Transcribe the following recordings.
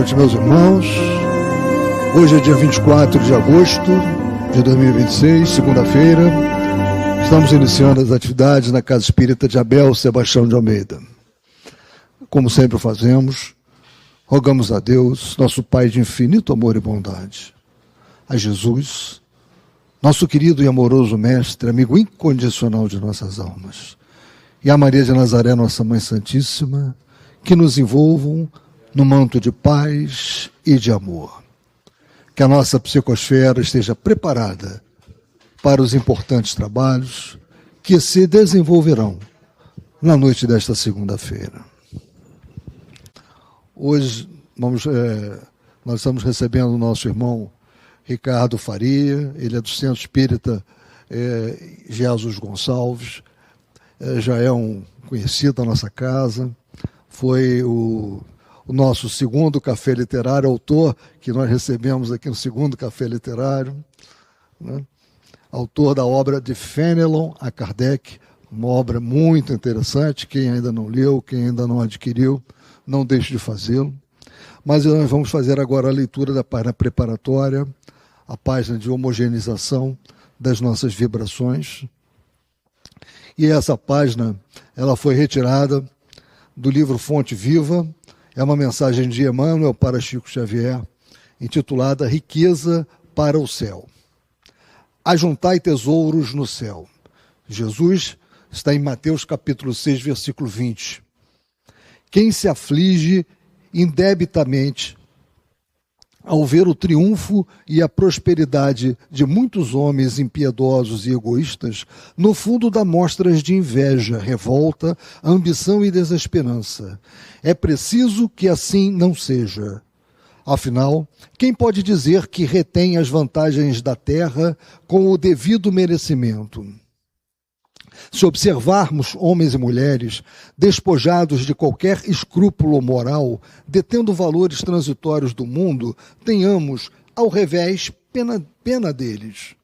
noite, meus irmãos. Hoje é dia 24 de agosto de 2026, segunda-feira. Estamos iniciando as atividades na Casa Espírita de Abel Sebastião de Almeida. Como sempre fazemos, rogamos a Deus, nosso Pai de infinito amor e bondade, a Jesus, nosso querido e amoroso Mestre, amigo incondicional de nossas almas, e a Maria de Nazaré, nossa Mãe Santíssima, que nos envolvam no manto de paz e de amor. Que a nossa psicosfera esteja preparada para os importantes trabalhos que se desenvolverão na noite desta segunda-feira. Hoje nós estamos recebendo o nosso irmão Ricardo Faria, ele é do Centro Espírita Jesus Gonçalves, já é um conhecido da nossa casa, foi o nosso segundo café literário, autor que nós recebemos aqui no segundo café literário, né? Autor da obra de Fénelon a Kardec, uma obra muito interessante. Quem ainda não leu, quem ainda não adquiriu, não deixe de fazê-lo. Mas nós vamos fazer agora a leitura da página preparatória, a página de homogeneização das nossas vibrações. E essa página ela foi retirada do livro Fonte Viva. É uma mensagem de Emmanuel para Chico Xavier, intitulada Riqueza para o Céu. Ajuntai tesouros no céu. Jesus está em Mateus capítulo 6, versículo 20. Quem se aflige indebitamente ao ver o triunfo e a prosperidade de muitos homens impiedosos e egoístas, no fundo dá mostras de inveja, revolta, ambição e desesperança. É preciso que assim não seja. Afinal, quem pode dizer que retém as vantagens da terra com o devido merecimento? Se observarmos homens e mulheres despojados de qualquer escrúpulo moral, detendo valores transitórios do mundo, tenhamos, ao revés, pena deles.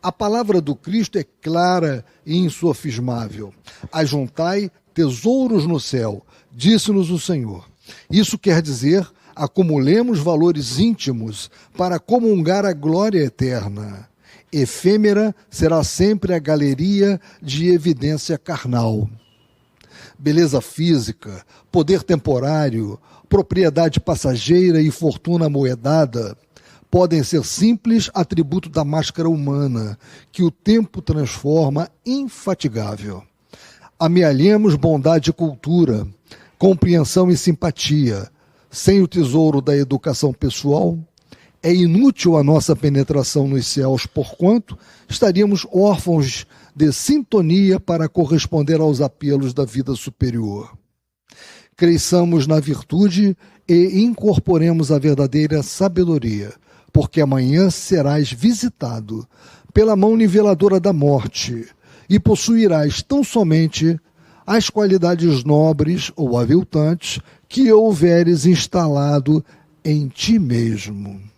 A palavra do Cristo é clara e insofismável. Ajuntai tesouros no céu, disse-nos o Senhor. Isso quer dizer, acumulemos valores íntimos para comungar a glória eterna. Efêmera será sempre a galeria de evidência carnal. Beleza física, poder temporário, propriedade passageira e fortuna amoedada podem ser simples atributo da máscara humana, que o tempo transforma infatigável. Amealhemos bondade e cultura, compreensão e simpatia. Sem o tesouro da educação pessoal, é inútil a nossa penetração nos céus, porquanto estaríamos órfãos de sintonia para corresponder aos apelos da vida superior. Cresçamos na virtude e incorporemos a verdadeira sabedoria, porque amanhã serás visitado pela mão niveladora da morte e possuirás tão somente as qualidades nobres ou aviltantes que houveres instalado em ti mesmo.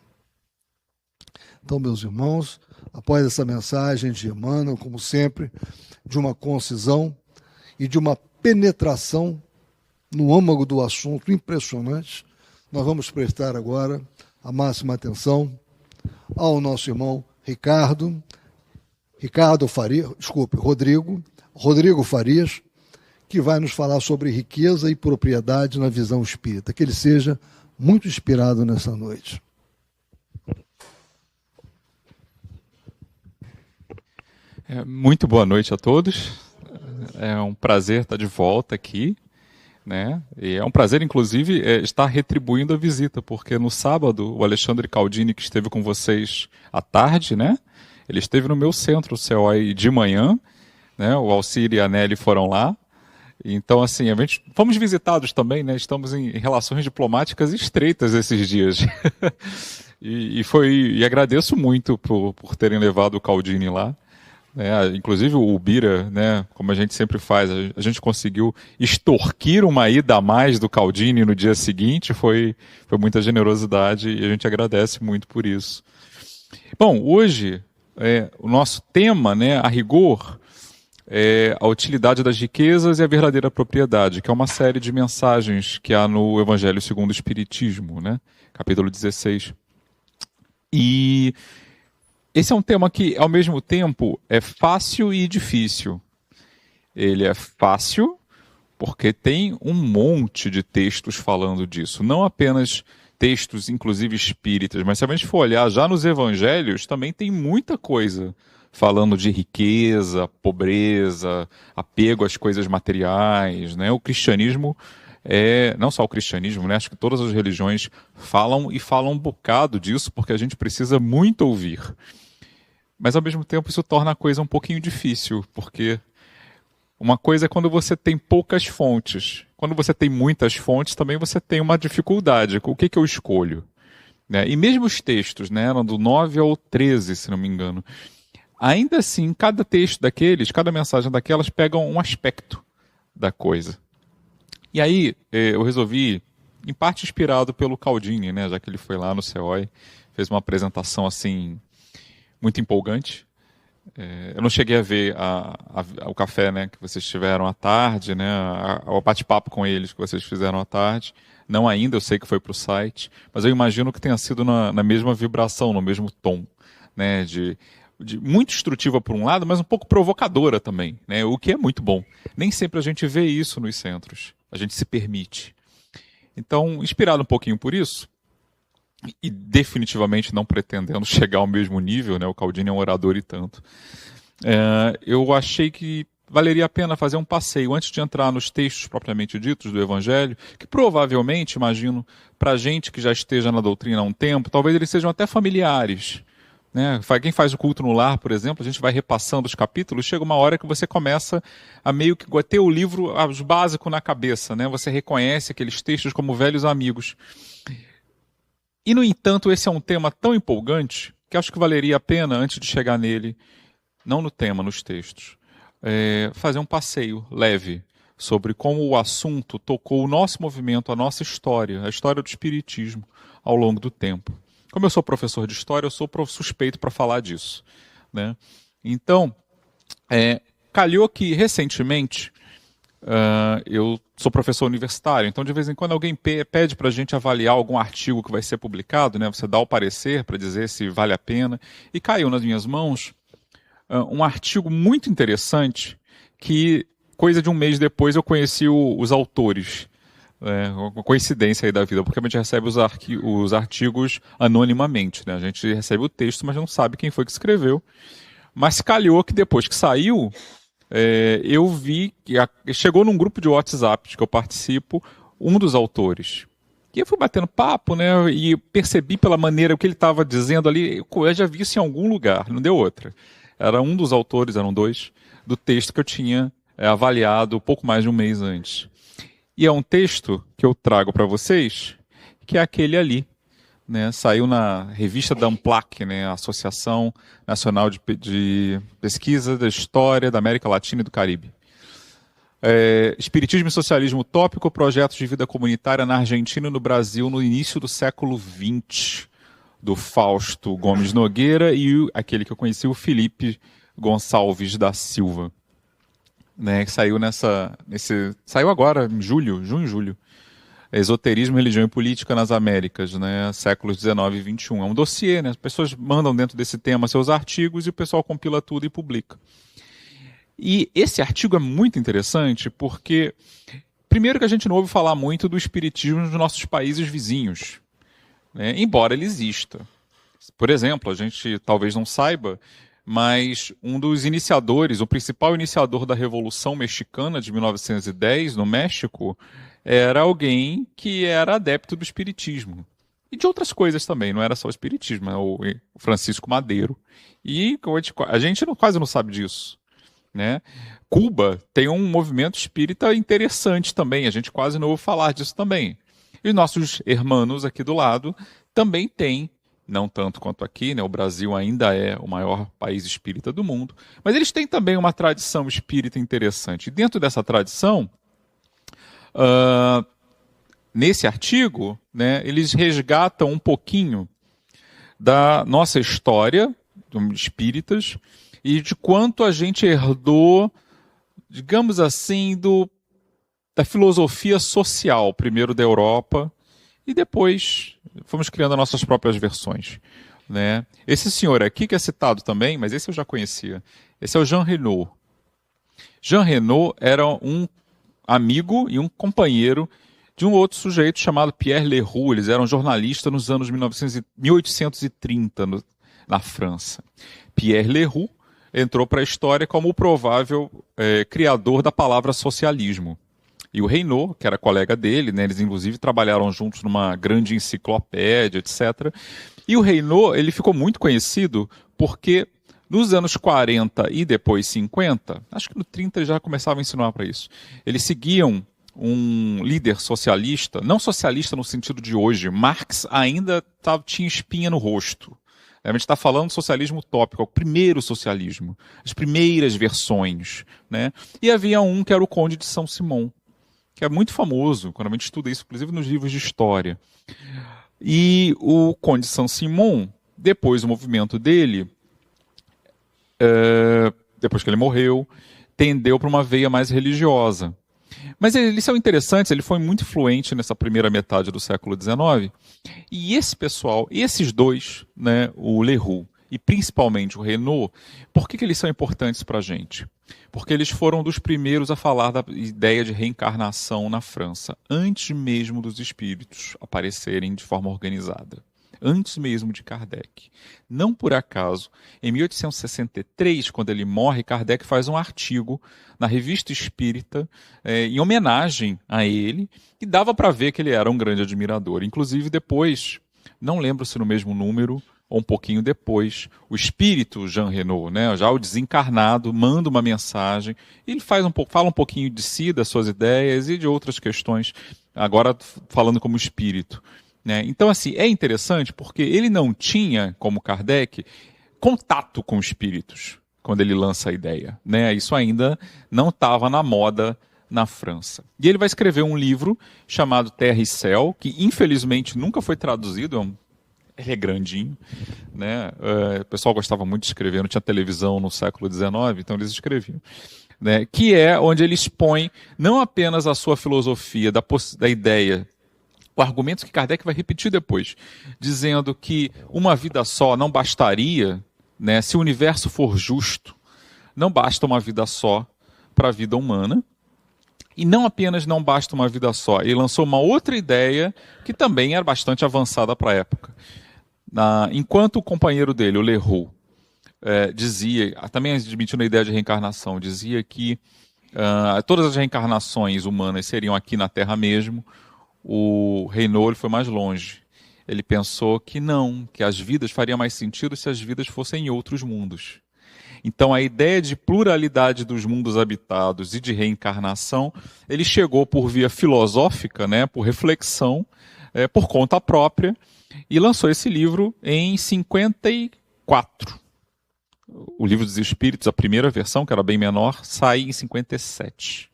Então, meus irmãos, após essa mensagem de Emmanuel, como sempre, de uma concisão e de uma penetração no âmago do assunto impressionante, nós vamos prestar agora a máxima atenção ao nosso irmão Rodrigo Farias, que vai nos falar sobre riqueza e propriedade na visão espírita. Que ele seja muito inspirado nessa noite. Muito boa noite a todos. É um prazer estar de volta aqui, né? E é um prazer, inclusive, estar retribuindo a visita, porque no sábado o Alexandre Caldini, que esteve com vocês à tarde, né? Ele esteve no meu centro, o CEOI, de manhã, né? O Alcir e a Nelly foram lá. Então, assim, fomos visitados também, né? Estamos em relações diplomáticas estreitas esses dias. E agradeço muito por terem levado o Caldini lá. Inclusive o Bira, né, como a gente sempre faz, a gente conseguiu extorquir uma ida a mais do Caldini no dia seguinte, foi muita generosidade e a gente agradece muito por isso. Bom, hoje o nosso tema, né, a rigor, é A Utilidade das Riquezas e a Verdadeira Propriedade, que é uma série de mensagens que há no Evangelho segundo o Espiritismo, né? Capítulo 16. E esse é um tema que, ao mesmo tempo, é fácil e difícil. Ele é fácil porque tem um monte de textos falando disso. Não apenas textos, inclusive espíritas, mas se a gente for olhar já nos evangelhos, também tem muita coisa falando de riqueza, pobreza, apego às coisas materiais, né? O cristianismo não só o cristianismo, né? Acho que todas as religiões falam um bocado disso, porque a gente precisa muito ouvir. Mas ao mesmo tempo isso torna a coisa um pouquinho difícil, porque uma coisa é quando você tem poucas fontes. Quando você tem muitas fontes, também você tem uma dificuldade. O que eu escolho? Né? E mesmo os textos, né, eram do 9 ao 13, se não me engano. Ainda assim, cada texto daqueles, cada mensagem daquelas, pegam um aspecto da coisa. E aí, eu resolvi, em parte inspirado pelo Cialdini, né, já que ele foi lá no CEOI, fez uma apresentação assim muito empolgante. Eu não cheguei a ver o café, né, que vocês tiveram à tarde, né, o bate-papo com eles que vocês fizeram à tarde. Não ainda, eu sei que foi para o site, mas eu imagino que tenha sido na mesma vibração, no mesmo tom, né, de muito instrutiva por um lado, mas um pouco provocadora também, né, o que é muito bom. Nem sempre a gente vê isso nos centros, a gente se permite. Então, inspirado um pouquinho por isso, e definitivamente não pretendendo chegar ao mesmo nível, né? O Cialdini é um orador e tanto. Eu achei que valeria a pena fazer um passeio antes de entrar nos textos propriamente ditos do Evangelho, que provavelmente, imagino, para gente que já esteja na doutrina há um tempo, talvez eles sejam até familiares. Né? Quem faz o culto no lar, por exemplo, a gente vai repassando os capítulos, chega uma hora que você começa a meio que ter o livro os básico na cabeça, né? Você reconhece aqueles textos como velhos amigos. E, no entanto, esse é um tema tão empolgante que acho que valeria a pena, antes de chegar nele, não no tema, nos textos, fazer um passeio leve sobre como o assunto tocou o nosso movimento, a nossa história, a história do Espiritismo ao longo do tempo. Como eu sou professor de história, eu sou suspeito para falar disso. Né? Então, calhou que, recentemente, eu sou professor universitário, então de vez em quando alguém pede para a gente avaliar algum artigo que vai ser publicado, né? Você dá o parecer para dizer se vale a pena, e caiu nas minhas mãos um artigo muito interessante que, coisa de um mês depois, eu conheci os autores. Uma coincidência aí da vida, porque a gente recebe os artigos anonimamente, né? A gente recebe o texto, mas não sabe quem foi que escreveu. Mas calhou que depois que saiu, eu vi que chegou num grupo de WhatsApp que eu participo, um dos autores. E eu fui batendo papo, né? E percebi pela maneira que ele estava dizendo ali, eu já vi isso em algum lugar, não deu outra. Era um dos autores, eram dois, do texto que eu tinha avaliado pouco mais de um mês antes. E é um texto que eu trago para vocês, que é aquele ali. Né, saiu na revista da AMPLAC, né, a Associação Nacional de Pesquisa da História da América Latina e do Caribe. Espiritismo e Socialismo Utópico, Projetos de Vida Comunitária na Argentina e no Brasil no início do século XX, do Fausto Gomes Nogueira e aquele que eu conheci, o Felipe Gonçalves da Silva. Né, que saiu saiu agora, em junho e julho. Esoterismo, Religião e Política nas Américas, né, séculos 19 e 21. É um dossiê, né? As pessoas mandam dentro desse tema seus artigos e o pessoal compila tudo e publica. E esse artigo é muito interessante porque, primeiro que a gente não ouve falar muito do espiritismo nos nossos países vizinhos, né, embora ele exista. Por exemplo, a gente talvez não saiba, mas um dos iniciadores, o principal iniciador da Revolução Mexicana de 1910, no México, era alguém que era adepto do espiritismo. E de outras coisas também, não era só o espiritismo, o Francisco Madeiro. E a gente quase não sabe disso. Né? Cuba tem um movimento espírita interessante também, a gente quase não ouve falar disso também. E nossos irmãos aqui do lado também têm, não tanto quanto aqui, né? O Brasil ainda é o maior país espírita do mundo, mas eles têm também uma tradição espírita interessante. E dentro dessa tradição, nesse artigo, né, eles resgatam um pouquinho da nossa história espíritas e de quanto a gente herdou digamos assim, da filosofia social, primeiro da Europa, e depois fomos criando nossas próprias versões, né? Esse senhor aqui, que é citado também, mas esse eu já conhecia, esse é o Jean Reno. Jean Reno era um amigo e um companheiro de um outro sujeito chamado Pierre Leroux. Eles eram jornalistas nos anos 1830 na França. Pierre Leroux entrou para a história como o provável criador da palavra socialismo. E o Reynaud, que era colega dele, né, eles inclusive trabalharam juntos numa grande enciclopédia, etc. E o Reynaud, ele ficou muito conhecido porque nos anos 40 e depois 50, acho que no 30 eles já começavam a ensinar para isso, eles seguiam um líder socialista, não socialista no sentido de hoje, Marx ainda tinha espinha no rosto. A gente está falando de socialismo utópico, o primeiro socialismo, as primeiras versões, né? E havia um que era o Conde de Saint-Simon, que é muito famoso, quando a gente estuda isso, inclusive nos livros de história. E o Conde de Saint-Simon, depois o movimento dele, depois que ele morreu, tendeu para uma veia mais religiosa. Mas eles são interessantes, ele foi muito influente nessa primeira metade do século XIX, e esse pessoal, esses dois, né, o Leroux e principalmente o Reynaud, por que eles são importantes para a gente? Porque eles foram dos primeiros a falar da ideia de reencarnação na França, antes mesmo dos espíritos aparecerem de forma organizada. Antes mesmo de Kardec. Não por acaso, em 1863, quando ele morre, Kardec faz um artigo na Revista Espírita em homenagem a ele, e dava para ver que ele era um grande admirador. Inclusive depois, não lembro se no mesmo número ou um pouquinho depois, o espírito Jean Reno, né, já o desencarnado, manda uma mensagem, e ele fala um pouquinho de si, das suas ideias e de outras questões, agora falando como espírito. Né? Então, assim, é interessante porque ele não tinha, como Kardec, contato com espíritos quando ele lança a ideia. Né? Isso ainda não estava na moda na França. E ele vai escrever um livro chamado Terra e Céu, que infelizmente nunca foi traduzido, ele é grandinho. Né? O pessoal gostava muito de escrever, não tinha televisão no século XIX, então eles escreviam. Né? Que é onde ele expõe não apenas a sua filosofia da ideia, o argumento que Kardec vai repetir depois, dizendo que uma vida só não bastaria, né, se o universo for justo, não basta uma vida só para a vida humana, e não apenas não basta uma vida só, ele lançou uma outra ideia que também era bastante avançada para a época. Enquanto o companheiro dele, o Leroux, dizia, também admitindo a ideia de reencarnação, dizia que todas as reencarnações humanas seriam aqui na Terra mesmo, o Reynaud foi mais longe. Ele pensou que não, que as vidas fariam mais sentido se as vidas fossem em outros mundos. Então a ideia de pluralidade dos mundos habitados e de reencarnação, ele chegou por via filosófica, né, por reflexão, por conta própria, e lançou esse livro em 54. O Livro dos Espíritos, a primeira versão, que era bem menor, sai em 57.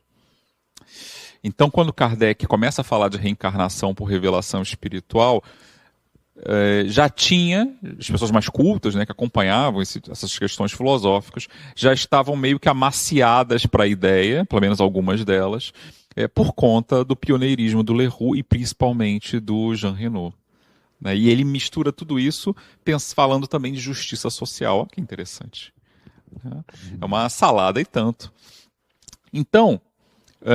Então, quando Kardec começa a falar de reencarnação por revelação espiritual, já tinha, as pessoas mais cultas, né, que acompanhavam essas questões filosóficas, já estavam meio que amaciadas para a ideia, pelo menos algumas delas, por conta do pioneirismo do Leroux e principalmente do Jean Reno. Né? E ele mistura tudo isso falando também de justiça social. Olha que interessante. É uma salada e tanto. Então,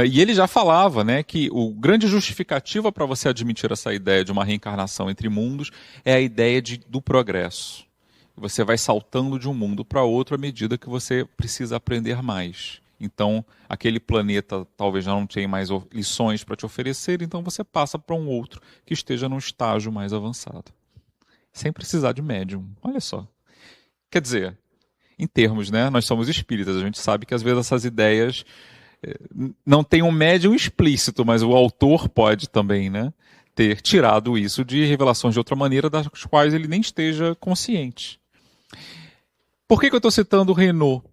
e ele já falava, né, que o grande justificativa para você admitir essa ideia de uma reencarnação entre mundos é a ideia do progresso. Você vai saltando de um mundo para outro à medida que você precisa aprender mais. Então, aquele planeta talvez já não tenha mais lições para te oferecer, então você passa para um outro que esteja num estágio mais avançado. Sem precisar de médium. Olha só. Quer dizer, em termos, né, nós somos espíritas, a gente sabe que às vezes essas ideias não tem um médium explícito, mas o autor pode também, né, ter tirado isso de revelações de outra maneira, das quais ele nem esteja consciente. Por que eu estou citando o Reno?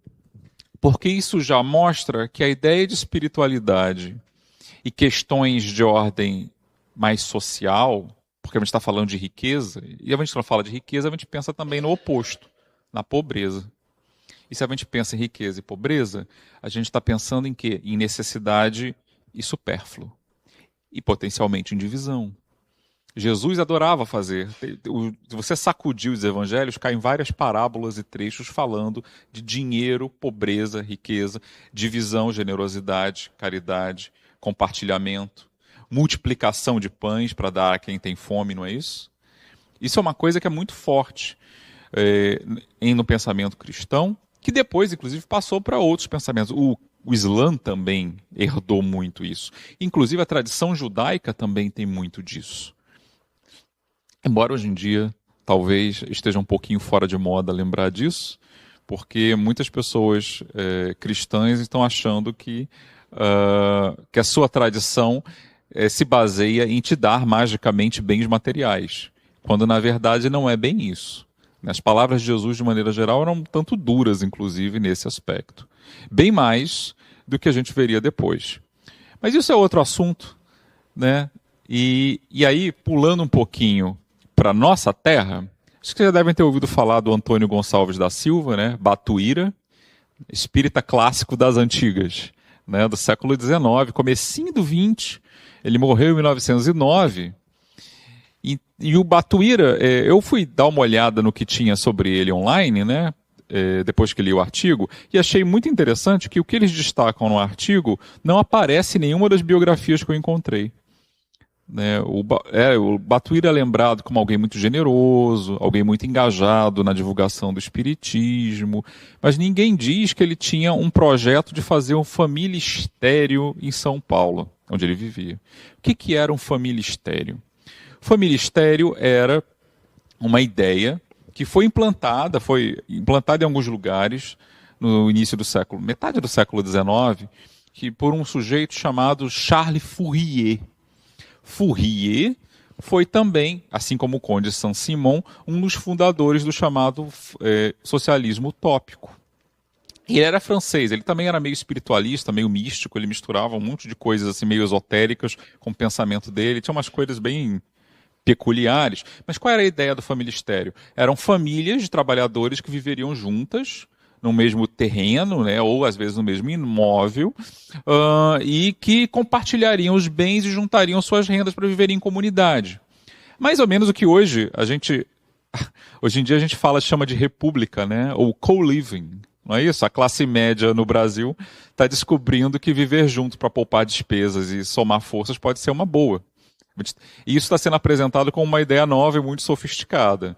Porque isso já mostra que a ideia de espiritualidade e questões de ordem mais social, porque a gente está falando de riqueza, e a gente não fala de riqueza, a gente pensa também no oposto, na pobreza. E se a gente pensa em riqueza e pobreza, a gente está pensando em quê? Em necessidade e supérfluo. E potencialmente em divisão. Jesus adorava fazer. Se você sacudir os evangelhos, caem várias parábolas e trechos falando de dinheiro, pobreza, riqueza, divisão, generosidade, caridade, compartilhamento, multiplicação de pães para dar a quem tem fome, não é isso? Isso é uma coisa que é muito forte no pensamento cristão, que depois, inclusive, passou para outros pensamentos. O Islã também herdou muito isso. Inclusive, a tradição judaica também tem muito disso. Embora hoje em dia talvez esteja um pouquinho fora de moda lembrar disso, porque muitas pessoas cristãs estão achando que a sua tradição se baseia em te dar magicamente bens materiais, quando na verdade não é bem isso. As palavras de Jesus, de maneira geral, eram um tanto duras, inclusive, nesse aspecto. Bem mais do que a gente veria depois. Mas isso é outro assunto, né? E aí, pulando um pouquinho para a nossa terra, acho que vocês já devem ter ouvido falar do Antônio Gonçalves da Silva, né? Batuíra, espírita clássico das antigas, né? Do século XIX, comecinho do XX. Ele morreu em 1909. E o Batuíra, eu fui dar uma olhada no que tinha sobre ele online, né? Depois que li o artigo, e achei muito interessante que o que eles destacam no artigo não aparece em nenhuma das biografias que eu encontrei. O Batuíra é lembrado como alguém muito generoso, alguém muito engajado na divulgação do espiritismo, mas ninguém diz que ele tinha um projeto de fazer um familistério em São Paulo, onde ele vivia. O que era um familistério? O familistério era uma ideia que foi implantada em alguns lugares no início do século, metade do século XIX, que por um sujeito chamado Charles Fourier. Fourier foi também, assim como o Conde Saint-Simon, um dos fundadores do chamado socialismo utópico. Ele era francês, ele também era meio espiritualista, meio místico, ele misturava um monte de coisas assim meio esotéricas com o pensamento dele, tinha umas coisas bem peculiares. Mas qual era a ideia do familistério? Eram famílias de trabalhadores que viveriam juntas no mesmo terreno, né, ou às vezes no mesmo imóvel, e que compartilhariam os bens e juntariam suas rendas para viverem em comunidade. Mais ou menos o que hoje em dia a gente chama de república, né, ou co-living. Não é isso? A classe média no Brasil está descobrindo que viver junto para poupar despesas e somar forças pode ser uma boa. E isso está sendo apresentado como uma ideia nova e muito sofisticada.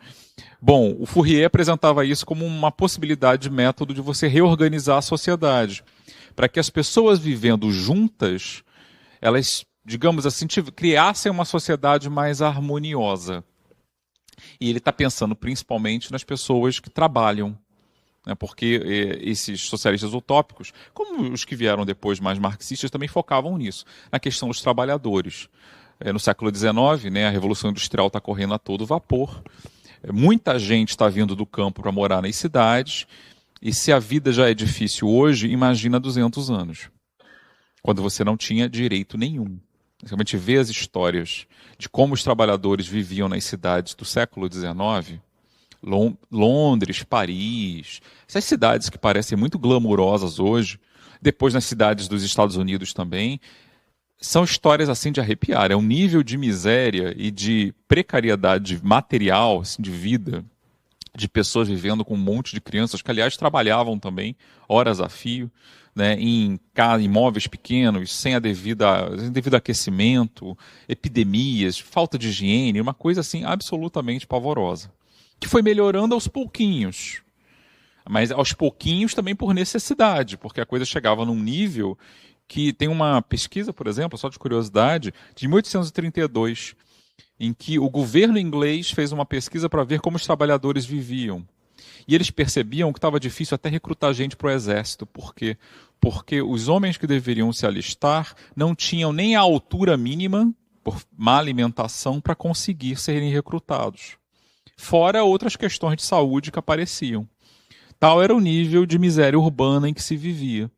Bom, o Fourier apresentava isso como uma possibilidade de método de você reorganizar a sociedade, para que as pessoas vivendo juntas, elas, digamos assim, criassem uma sociedade mais harmoniosa. E ele está pensando principalmente nas pessoas que trabalham, né, porque esses socialistas utópicos, como os que vieram depois mais marxistas, também focavam nisso, na questão dos trabalhadores. No século XIX, né, a Revolução Industrial está correndo a todo vapor. Muita gente está vindo do campo para morar nas cidades. E se a vida já é difícil hoje, imagina 200 anos, quando você não tinha direito nenhum. A gente vê as histórias de como os trabalhadores viviam nas cidades do século XIX, Londres, Paris, essas cidades que parecem muito glamourosas hoje, depois nas cidades dos Estados Unidos também. São histórias assim de arrepiar. É um nível de miséria e de precariedade material, assim, de vida, de pessoas vivendo com um monte de crianças, que aliás trabalhavam também, horas a fio, né, em imóveis pequenos, sem devido aquecimento, epidemias, falta de higiene, uma coisa assim absolutamente pavorosa. Que foi melhorando aos pouquinhos. Mas aos pouquinhos também por necessidade, porque a coisa chegava num nível que tem uma pesquisa, por exemplo, só de curiosidade, de 1832, em que o governo inglês fez uma pesquisa para ver como os trabalhadores viviam. E eles percebiam que estava difícil até recrutar gente para o exército. Por quê? Porque os homens que deveriam se alistar não tinham nem a altura mínima, por má alimentação, para conseguir serem recrutados. Fora outras questões de saúde que apareciam. Tal era o nível de miséria urbana em que se vivia.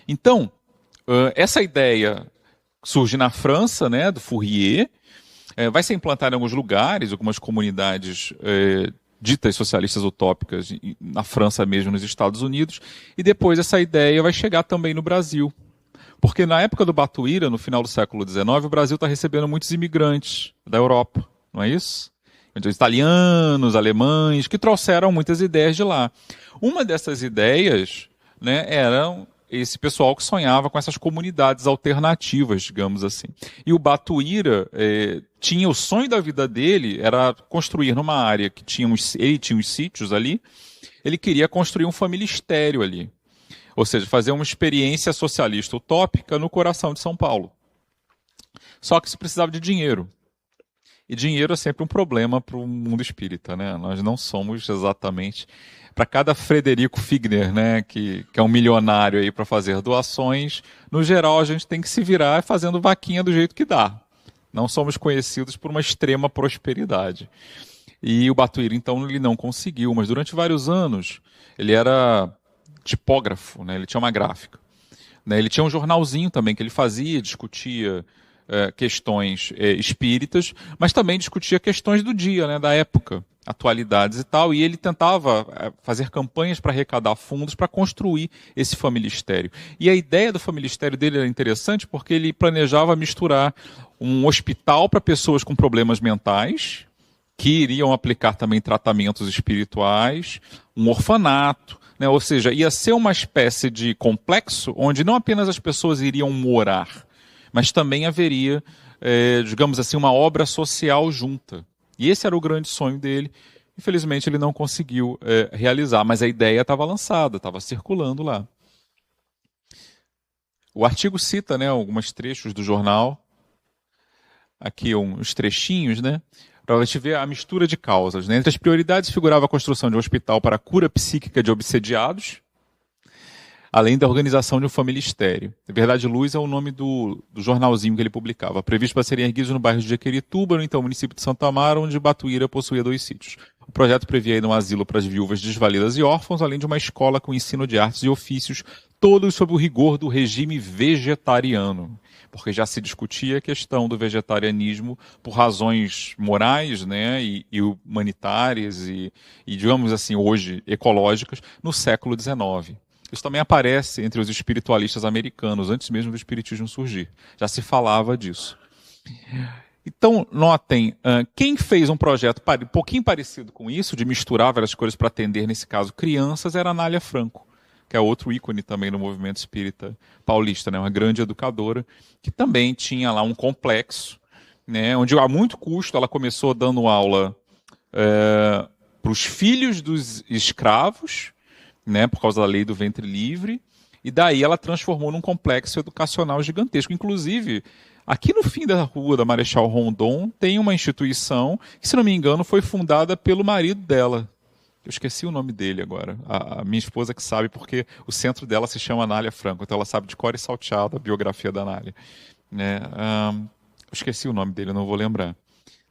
Então, essa ideia surge na França, né, do Fourier, vai ser implantada em alguns lugares, algumas comunidades ditas socialistas utópicas na França mesmo, nos Estados Unidos, e depois essa ideia vai chegar também no Brasil. Porque na época do Batuíra, no final do século XIX, o Brasil está recebendo muitos imigrantes da Europa, não é isso? Então, italianos, alemães, que trouxeram muitas ideias de lá. Uma dessas ideias, né, era esse pessoal que sonhava com essas comunidades alternativas, digamos assim. E o Batuíra tinha o sonho da vida dele, era construir numa área que ele tinha uns sítios ali, ele queria construir um familistério ali. Ou seja, fazer uma experiência socialista utópica no coração de São Paulo. Só que se precisava de dinheiro. E dinheiro é sempre um problema para o mundo espírita, né? Nós não somos exatamente... Para cada Frederico Figner, né, que é um milionário aí para fazer doações, no geral a gente tem que se virar fazendo vaquinha do jeito que dá. Não somos conhecidos por uma extrema prosperidade. E o Batuíra, então, ele não conseguiu, mas durante vários anos ele era tipógrafo, né, ele tinha uma gráfica. Né, ele tinha um jornalzinho também que ele fazia, discutia questões espíritas, mas também discutia questões do dia, né, da época, atualidades e tal, e ele tentava fazer campanhas para arrecadar fundos para construir esse familistério. E a ideia do familistério dele era interessante porque ele planejava misturar um hospital para pessoas com problemas mentais, que iriam aplicar também tratamentos espirituais, um orfanato, né, ou seja, ia ser uma espécie de complexo onde não apenas as pessoas iriam morar, mas também haveria, digamos assim, uma obra social junta. E esse era o grande sonho dele. Infelizmente, ele não conseguiu realizar, mas a ideia estava lançada, estava circulando lá. O artigo cita, né, alguns trechos do jornal, aqui uns trechinhos, né, para a gente ver a mistura de causas. Né? Entre as prioridades figurava a construção de um hospital para a cura psíquica de obsediados, além da organização de um familistério. Verdade Luz é o nome do jornalzinho que ele publicava, previsto para serem erguidos no bairro de Jaquerituba, no então município de Santa Amaro, onde Batuíra possuía 2 sítios. O projeto previa ainda um asilo para as viúvas desvalidas e órfãos, além de uma escola com ensino de artes e ofícios, todos sob o rigor do regime vegetariano. Porque já se discutia a questão do vegetarianismo por razões morais, né, e humanitárias e, digamos assim, hoje ecológicas, no século XIX. Isso também aparece entre os espiritualistas americanos, antes mesmo do espiritismo surgir. Já se falava disso. Então, notem, quem fez um projeto um pouquinho parecido com isso, de misturar várias coisas para atender, nesse caso, crianças, era a Anália Franco, que é outro ícone também no movimento espírita paulista, né? Uma grande educadora, que também tinha lá um complexo, né? Onde a muito custo ela começou dando aula para os filhos dos escravos, né, por causa da lei do ventre livre, e daí ela transformou num complexo educacional gigantesco. Inclusive, aqui no fim da rua da Marechal Rondon tem uma instituição que, se não me engano, foi fundada pelo marido dela. Eu esqueci o nome dele agora. A minha esposa que sabe, porque o centro dela se chama Anália Franco, então ela sabe de cor e salteado a biografia da Anália. Né? Eu esqueci o nome dele, não vou lembrar.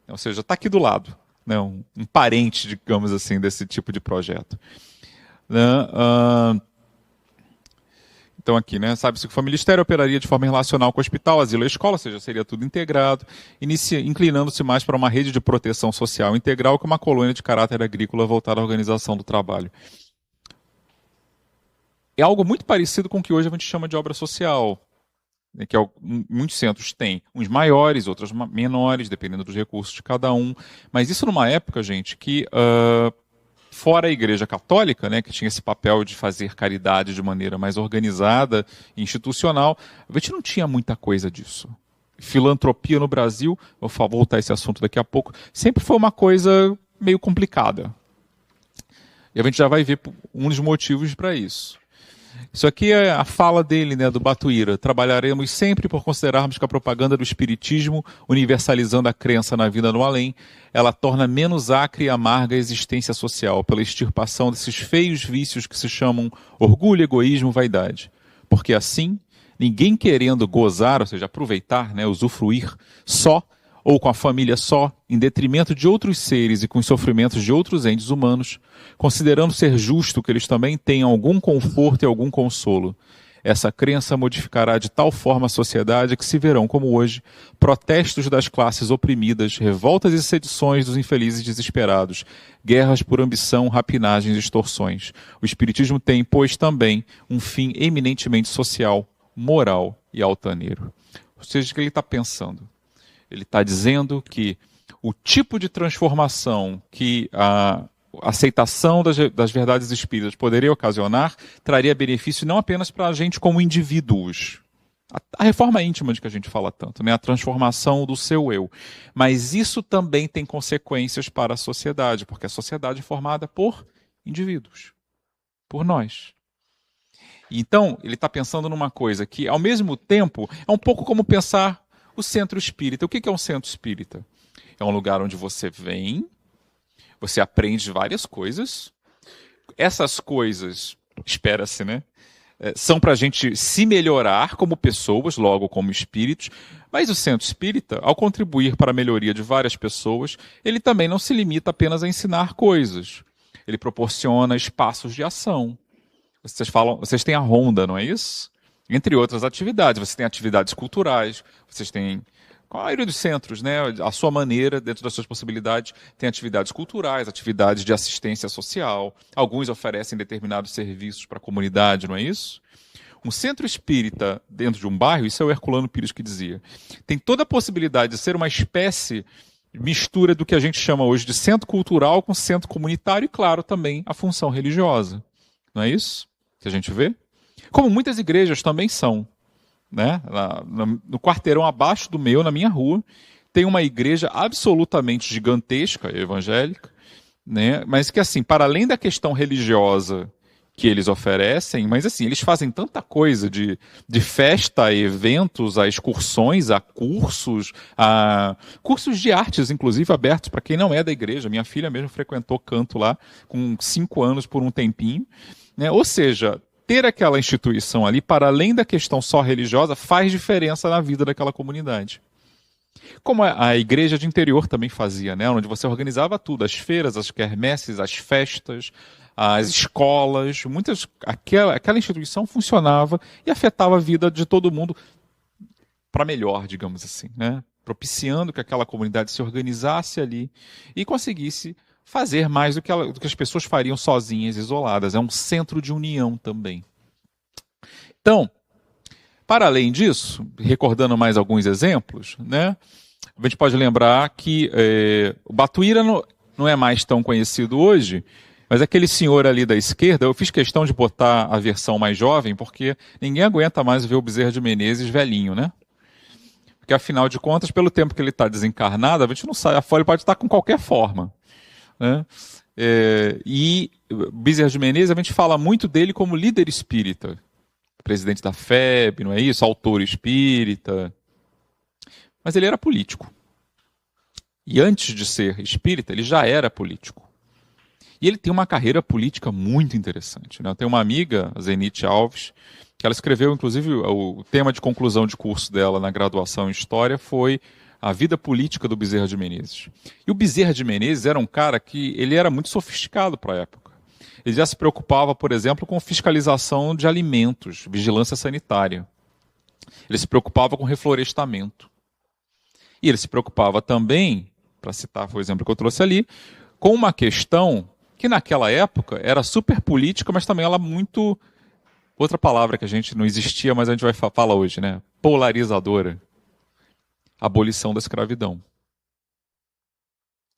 Ou seja, está aqui do lado, né? Um parente, digamos assim, desse tipo de projeto. Então aqui, né, sabe-se que o familistério operaria de forma relacional com o hospital, asilo e escola, ou seja, seria tudo integrado, inclinando-se mais para uma rede de proteção social integral que uma colônia de caráter agrícola voltada à organização do trabalho. É algo muito parecido com o que hoje a gente chama de obra social, né, que muitos centros têm, uns maiores, outros menores, dependendo dos recursos de cada um, mas isso numa época, gente, que... fora a Igreja Católica, né, que tinha esse papel de fazer caridade de maneira mais organizada e institucional, a gente não tinha muita coisa disso. Filantropia no Brasil, vou voltar a esse assunto daqui a pouco, sempre foi uma coisa meio complicada. E a gente já vai ver um dos motivos para isso. Isso aqui é a fala dele, né, do Batuíra. Trabalharemos sempre por considerarmos que a propaganda do espiritismo, universalizando a crença na vida no além, ela torna menos acre e amarga a existência social, pela extirpação desses feios vícios que se chamam orgulho, egoísmo, vaidade. Porque assim, ninguém querendo gozar, ou seja, aproveitar, né, usufruir só, ou com a família só, em detrimento de outros seres e com os sofrimentos de outros entes humanos, considerando ser justo que eles também tenham algum conforto e algum consolo. Essa crença modificará de tal forma a sociedade que se verão, como hoje, protestos das classes oprimidas, revoltas e sedições dos infelizes desesperados, guerras por ambição, rapinagens e extorsões. O Espiritismo tem, pois, também um fim eminentemente social, moral e altaneiro. Ou seja, o que ele está pensando? Ele está dizendo que o tipo de transformação que a aceitação das verdades espíritas poderia ocasionar traria benefício não apenas para a gente como indivíduos. A reforma íntima de que a gente fala tanto, né? A transformação do seu eu. Mas isso também tem consequências para a sociedade, porque a sociedade é formada por indivíduos, por nós. Então, ele está pensando numa coisa que, ao mesmo tempo, é um pouco como pensar o centro espírita. O que é um centro espírita? É um lugar onde você vem, você aprende várias coisas. Essas coisas, espera-se, né? São para a gente se melhorar como pessoas, logo como espíritos. Mas o centro espírita, ao contribuir para a melhoria de várias pessoas, ele também não se limita apenas a ensinar coisas. Ele proporciona espaços de ação. Vocês têm a ronda, não é isso? Entre outras atividades. Você tem atividades culturais, vocês têm, com a maioria dos centros, né, a sua maneira, dentro das suas possibilidades, tem atividades culturais, atividades de assistência social. Alguns oferecem determinados serviços para a comunidade, não é isso? Um centro espírita dentro de um bairro, isso é o Herculano Pires que dizia, tem toda a possibilidade de ser uma espécie de mistura do que a gente chama hoje de centro cultural com centro comunitário e, claro, também a função religiosa. Não é isso que a gente vê? Como muitas igrejas também são. Né? No quarteirão abaixo do meu, na minha rua, tem uma igreja absolutamente gigantesca, evangélica, né? Mas que, assim, para além da questão religiosa que eles oferecem, mas assim, eles fazem tanta coisa de festa, a eventos, a excursões, a cursos de artes, inclusive, abertos para quem não é da igreja. Minha filha mesmo frequentou canto lá com 5 anos por um tempinho, né? Ou seja, ter aquela instituição ali, para além da questão só religiosa, faz diferença na vida daquela comunidade. Como a igreja de interior também fazia, né? Onde você organizava tudo, as feiras, as quermesses, as festas, as escolas, aquela instituição funcionava e afetava a vida de todo mundo para melhor, digamos assim, né? Propiciando que aquela comunidade se organizasse ali e conseguisse fazer mais do que as pessoas fariam sozinhas, isoladas. É um centro de união também. Então, para além disso, recordando mais alguns exemplos, né, a gente pode lembrar que o Batuíra não é mais tão conhecido hoje, mas aquele senhor ali da esquerda, eu fiz questão de botar a versão mais jovem, porque ninguém aguenta mais ver o Bezerra de Menezes velhinho, né? Porque, afinal de contas, pelo tempo que ele está desencarnado, a gente não sabe, a folha pode estar com qualquer forma. Né? E Bezerra de Menezes, a gente fala muito dele como líder espírita, presidente da FEB, não é isso? Autor espírita. Mas ele era político. E antes de ser espírita, ele já era político. E ele tem uma carreira política muito interessante. Né? Eu tenho uma amiga, a Zenite Alves, que ela escreveu, inclusive, o tema de conclusão de curso dela na graduação em História foi a vida política do Bezerra de Menezes. E o Bezerra de Menezes era um cara que ele era muito sofisticado para a época. Ele já se preocupava, por exemplo, com fiscalização de alimentos, vigilância sanitária. Ele se preocupava com reflorestamento. E ele se preocupava também, para citar o exemplo que eu trouxe ali, com uma questão que naquela época era super política, mas também ela muito... Outra palavra que a gente não existia, mas a gente vai falar hoje, né? Polarizadora. Abolição da escravidão.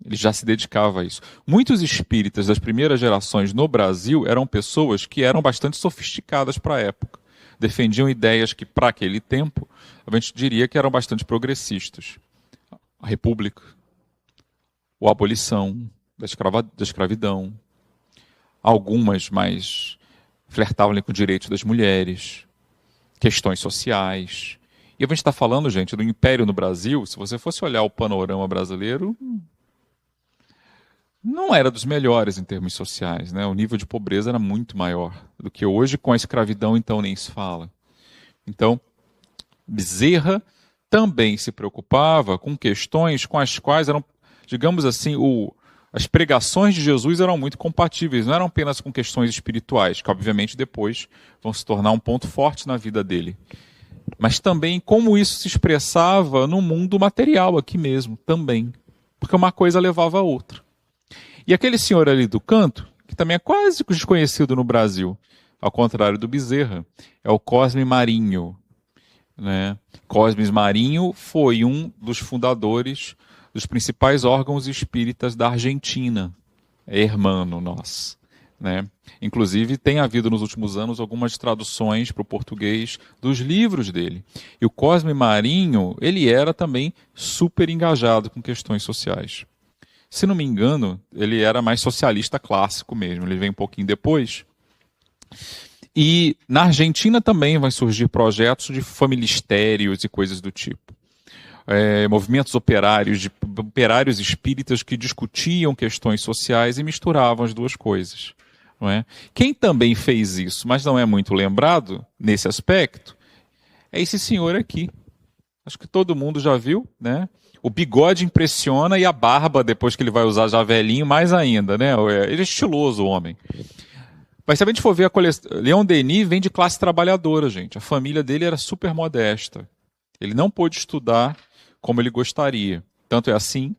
Ele já se dedicava a isso. Muitos espíritas das primeiras gerações no Brasil eram pessoas que eram bastante sofisticadas para a época. Defendiam ideias que, para aquele tempo, a gente diria que eram bastante progressistas. A República, a abolição da escravidão. Algumas mais flertavam ali com os direitos das mulheres, questões sociais. E a gente está falando, gente, do Império no Brasil. Se você fosse olhar o panorama brasileiro, não era dos melhores em termos sociais, né? O nível de pobreza era muito maior do que hoje, com a escravidão, então nem se fala. Então, Bezerra também se preocupava com questões com as quais eram, digamos assim, As pregações de Jesus eram muito compatíveis, não eram apenas com questões espirituais, que obviamente depois vão se tornar um ponto forte na vida dele, mas também como isso se expressava no mundo material aqui mesmo, também, porque uma coisa levava a outra. E aquele senhor ali do canto, que também é quase desconhecido no Brasil, ao contrário do Bezerra, é o Cosme Marinho, né? Cosme Marinho foi um dos fundadores dos principais órgãos espíritas da Argentina, é hermano nosso, né? Inclusive tem havido nos últimos anos algumas traduções para o português dos livros dele. E o Cosme Marinho, ele era também super engajado com questões sociais. Se não me engano, ele era mais socialista clássico mesmo, ele vem um pouquinho depois. E na Argentina também vai surgir projetos de familistérios e coisas do tipo. Movimentos operários, operários espíritas que discutiam questões sociais e misturavam as duas coisas. Não é? Quem também fez isso, mas não é muito lembrado nesse aspecto, é esse senhor aqui. Acho que todo mundo já viu, né? O bigode impressiona e a barba, depois que ele vai usar já velhinho, mais ainda, né? Ele é estiloso, o homem. Mas se a gente for ver a coleção, Leon Denis vem de classe trabalhadora, gente. A família dele era super modesta. Ele não pôde estudar como ele gostaria. Tanto é assim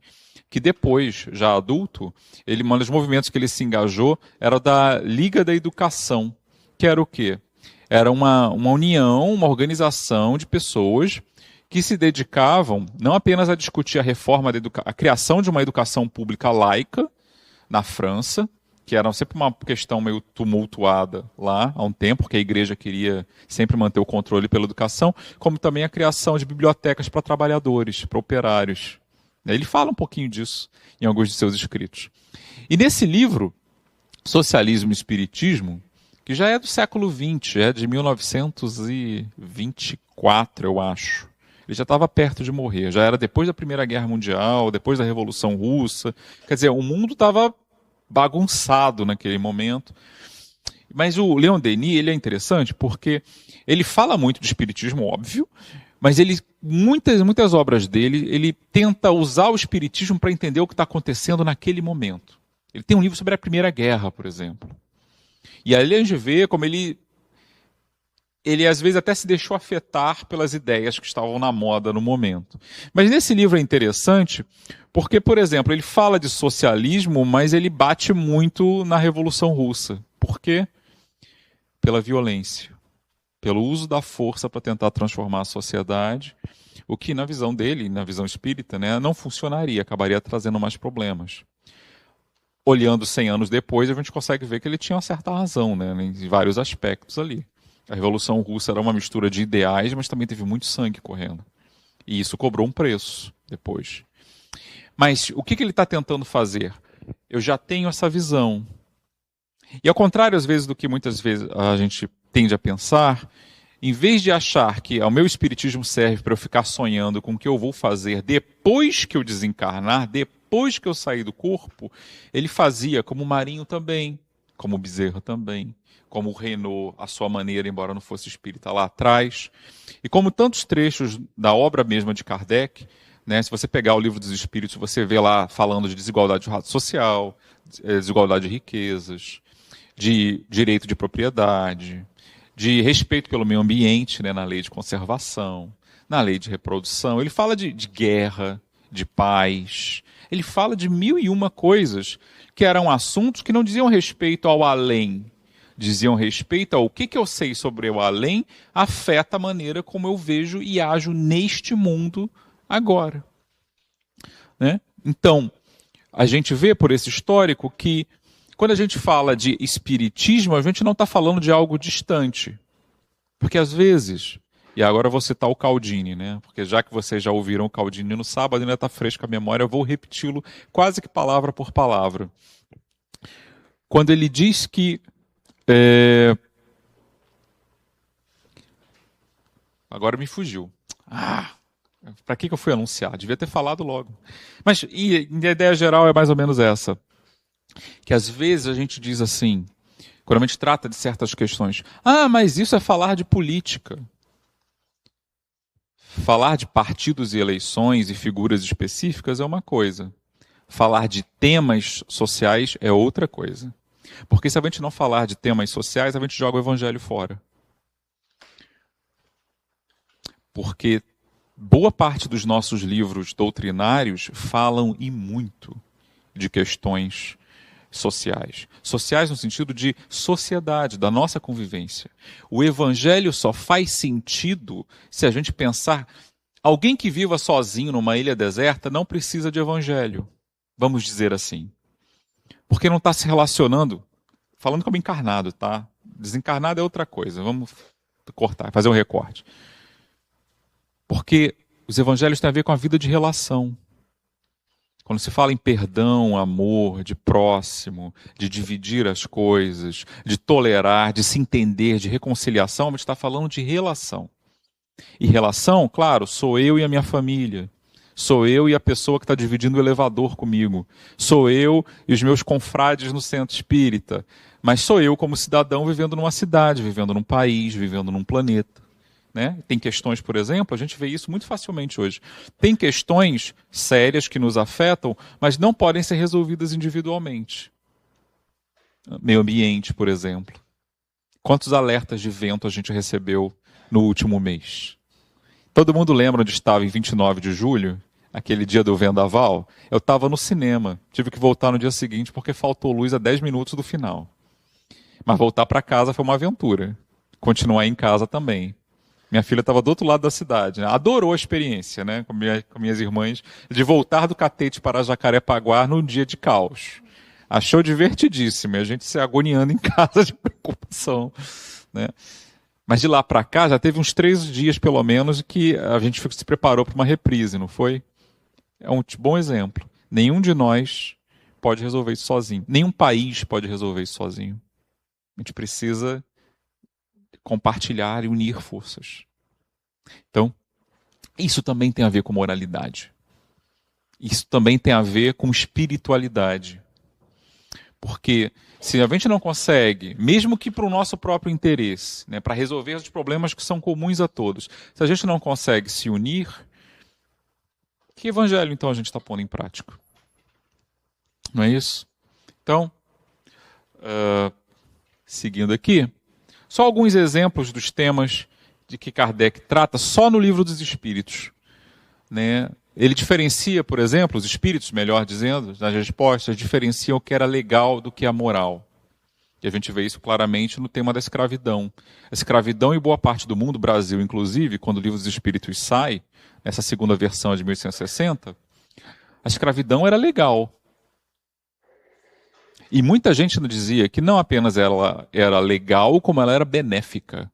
que depois, já adulto, um dos movimentos que ele se engajou era da Liga da Educação, que era o quê? Era uma união, uma organização de pessoas que se dedicavam não apenas a discutir a reforma a criação de uma educação pública laica na França, que era sempre uma questão meio tumultuada lá há um tempo, porque a igreja queria sempre manter o controle pela educação, como também a criação de bibliotecas para trabalhadores, para operários. Ele fala um pouquinho disso em alguns de seus escritos. E nesse livro, Socialismo e Espiritismo, que já é do século XX, é de 1924, eu acho. Ele já estava perto de morrer, já era depois da Primeira Guerra Mundial, depois da Revolução Russa. Quer dizer, o mundo estava bagunçado naquele momento. Mas o Leon Denis, ele é interessante porque ele fala muito de espiritismo, óbvio, mas muitas obras dele, ele tenta usar o espiritismo para entender o que está acontecendo naquele momento. Ele tem um livro sobre a Primeira Guerra, por exemplo. E ali a gente vê como ele às vezes até se deixou afetar pelas ideias que estavam na moda no momento. Mas nesse livro é interessante porque, por exemplo, ele fala de socialismo, mas ele bate muito na Revolução Russa. Por quê? Pela violência, pelo uso da força para tentar transformar a sociedade, o que na visão dele, na visão espírita, né, não funcionaria, acabaria trazendo mais problemas. Olhando 100 anos depois, a gente consegue ver que ele tinha uma certa razão, né, em vários aspectos ali. A Revolução Russa era uma mistura de ideais, mas também teve muito sangue correndo. E isso cobrou um preço depois. Mas o que ele está tentando fazer? Eu já tenho essa visão. E ao contrário, às vezes, do que muitas vezes a gente tende a pensar, em vez de achar que o meu espiritismo serve para eu ficar sonhando com o que eu vou fazer depois que eu desencarnar, depois que eu sair do corpo, ele fazia como o Marinho também, como o Bezerra também, como o Renaud, a sua maneira, embora não fosse espírita lá atrás, e como tantos trechos da obra mesma de Kardec, né, se você pegar o Livro dos Espíritos, você vê lá falando de desigualdade social, desigualdade de riquezas, de direito de propriedade, de respeito pelo meio ambiente, né, na lei de conservação, na lei de reprodução. Ele fala de guerra, de paz. Ele fala de 1001 coisas que eram assuntos que não diziam respeito ao além, diziam respeito ao que eu sei sobre o além afeta a maneira como eu vejo e ajo neste mundo agora. Né? Então, a gente vê por esse histórico que quando a gente fala de espiritismo, a gente não está falando de algo distante. Porque às vezes, e agora eu vou citar o Cialdini, né? Porque já que vocês já ouviram o Cialdini no sábado, ainda está fresca a memória, eu vou repeti-lo quase que palavra por palavra. Quando ele diz que agora me fugiu. Para que eu fui anunciar? Devia ter falado logo. Mas a ideia geral é mais ou menos essa. Que às vezes a gente diz assim, quando a gente trata de certas questões, mas isso é falar de política. Falar de partidos e eleições e figuras específicas é uma coisa. falar de temas sociais é outra coisa. Porque se a gente não falar de temas sociais, a gente joga o evangelho fora. Porque boa parte dos nossos livros doutrinários falam e muito de questões sociais. Sociais no sentido de sociedade, da nossa convivência. O evangelho só faz sentido se a gente pensar, alguém que viva sozinho numa ilha deserta não precisa de evangelho, vamos dizer assim. Porque não está se relacionando, falando como encarnado, tá? Desencarnado é outra coisa, vamos cortar, fazer um recorte. Porque os evangelhos têm a ver com a vida de relação. Quando se fala em perdão, amor, de próximo, de dividir as coisas, de tolerar, de se entender, de reconciliação, a gente está falando de relação. E relação, claro, sou eu e a minha família. Sou eu e a pessoa que está dividindo o elevador comigo. Sou eu e os meus confrades no centro espírita. Mas sou eu como cidadão vivendo numa cidade, vivendo num país, vivendo num planeta. Né? Tem questões, por exemplo, a gente vê isso muito facilmente hoje. Tem questões sérias que nos afetam, mas não podem ser resolvidas individualmente. Meio ambiente, por exemplo. Quantos alertas de vento a gente recebeu no último mês? Todo mundo lembra onde estava em 29 de julho? Aquele dia do vendaval? Eu estava no cinema. Tive que voltar no dia seguinte porque faltou luz a 10 minutos do final. Mas voltar para casa foi uma aventura. Continuar em casa também. Minha filha estava do outro lado da cidade, né? Adorou a experiência, né? Com minhas irmãs, de voltar do Catete para Jacarepaguá num dia de caos. Achou divertidíssimo, e a gente se agoniando em casa de preocupação, né? Mas de lá para cá já teve uns 3 dias, pelo menos, que a gente se preparou para uma reprise, não foi? É um bom exemplo. Nenhum de nós pode resolver isso sozinho. Nenhum país pode resolver isso sozinho. A gente precisa compartilhar e unir forças. Então, isso também tem a ver com moralidade. Isso também tem a ver com espiritualidade. Porque se a gente não consegue, mesmo que para o nosso próprio interesse, né, para resolver os problemas que são comuns a todos, se a gente não consegue se unir, que evangelho então a gente está pondo em prática? Não é isso? Então, seguindo aqui, só alguns exemplos dos temas de que Kardec trata só no Livro dos Espíritos. Né? Ele diferencia, por exemplo, os espíritos, melhor dizendo, nas respostas, diferenciam o que era legal do que amoral. E a gente vê isso claramente no tema da escravidão. A escravidão em boa parte do mundo, Brasil inclusive, quando o Livro dos Espíritos sai, nessa segunda versão de 1860, a escravidão era legal. E muita gente dizia que não apenas ela era legal, como ela era benéfica.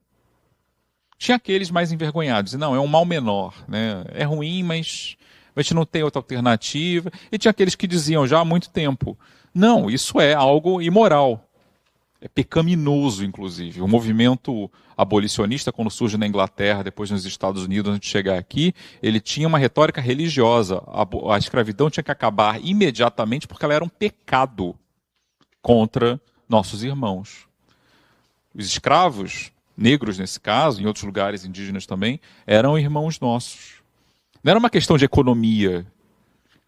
Tinha aqueles mais envergonhados, não, é um mal menor, né? É ruim, mas a gente não tem outra alternativa. E tinha aqueles que diziam já há muito tempo, não, isso é algo imoral. É pecaminoso, inclusive. O movimento abolicionista, quando surge na Inglaterra, depois nos Estados Unidos, antes de chegar aqui, ele tinha uma retórica religiosa. A escravidão tinha que acabar imediatamente porque ela era um pecado contra nossos irmãos. Os escravos, negros nesse caso, em outros lugares indígenas também, eram irmãos nossos. Não era uma questão de economia,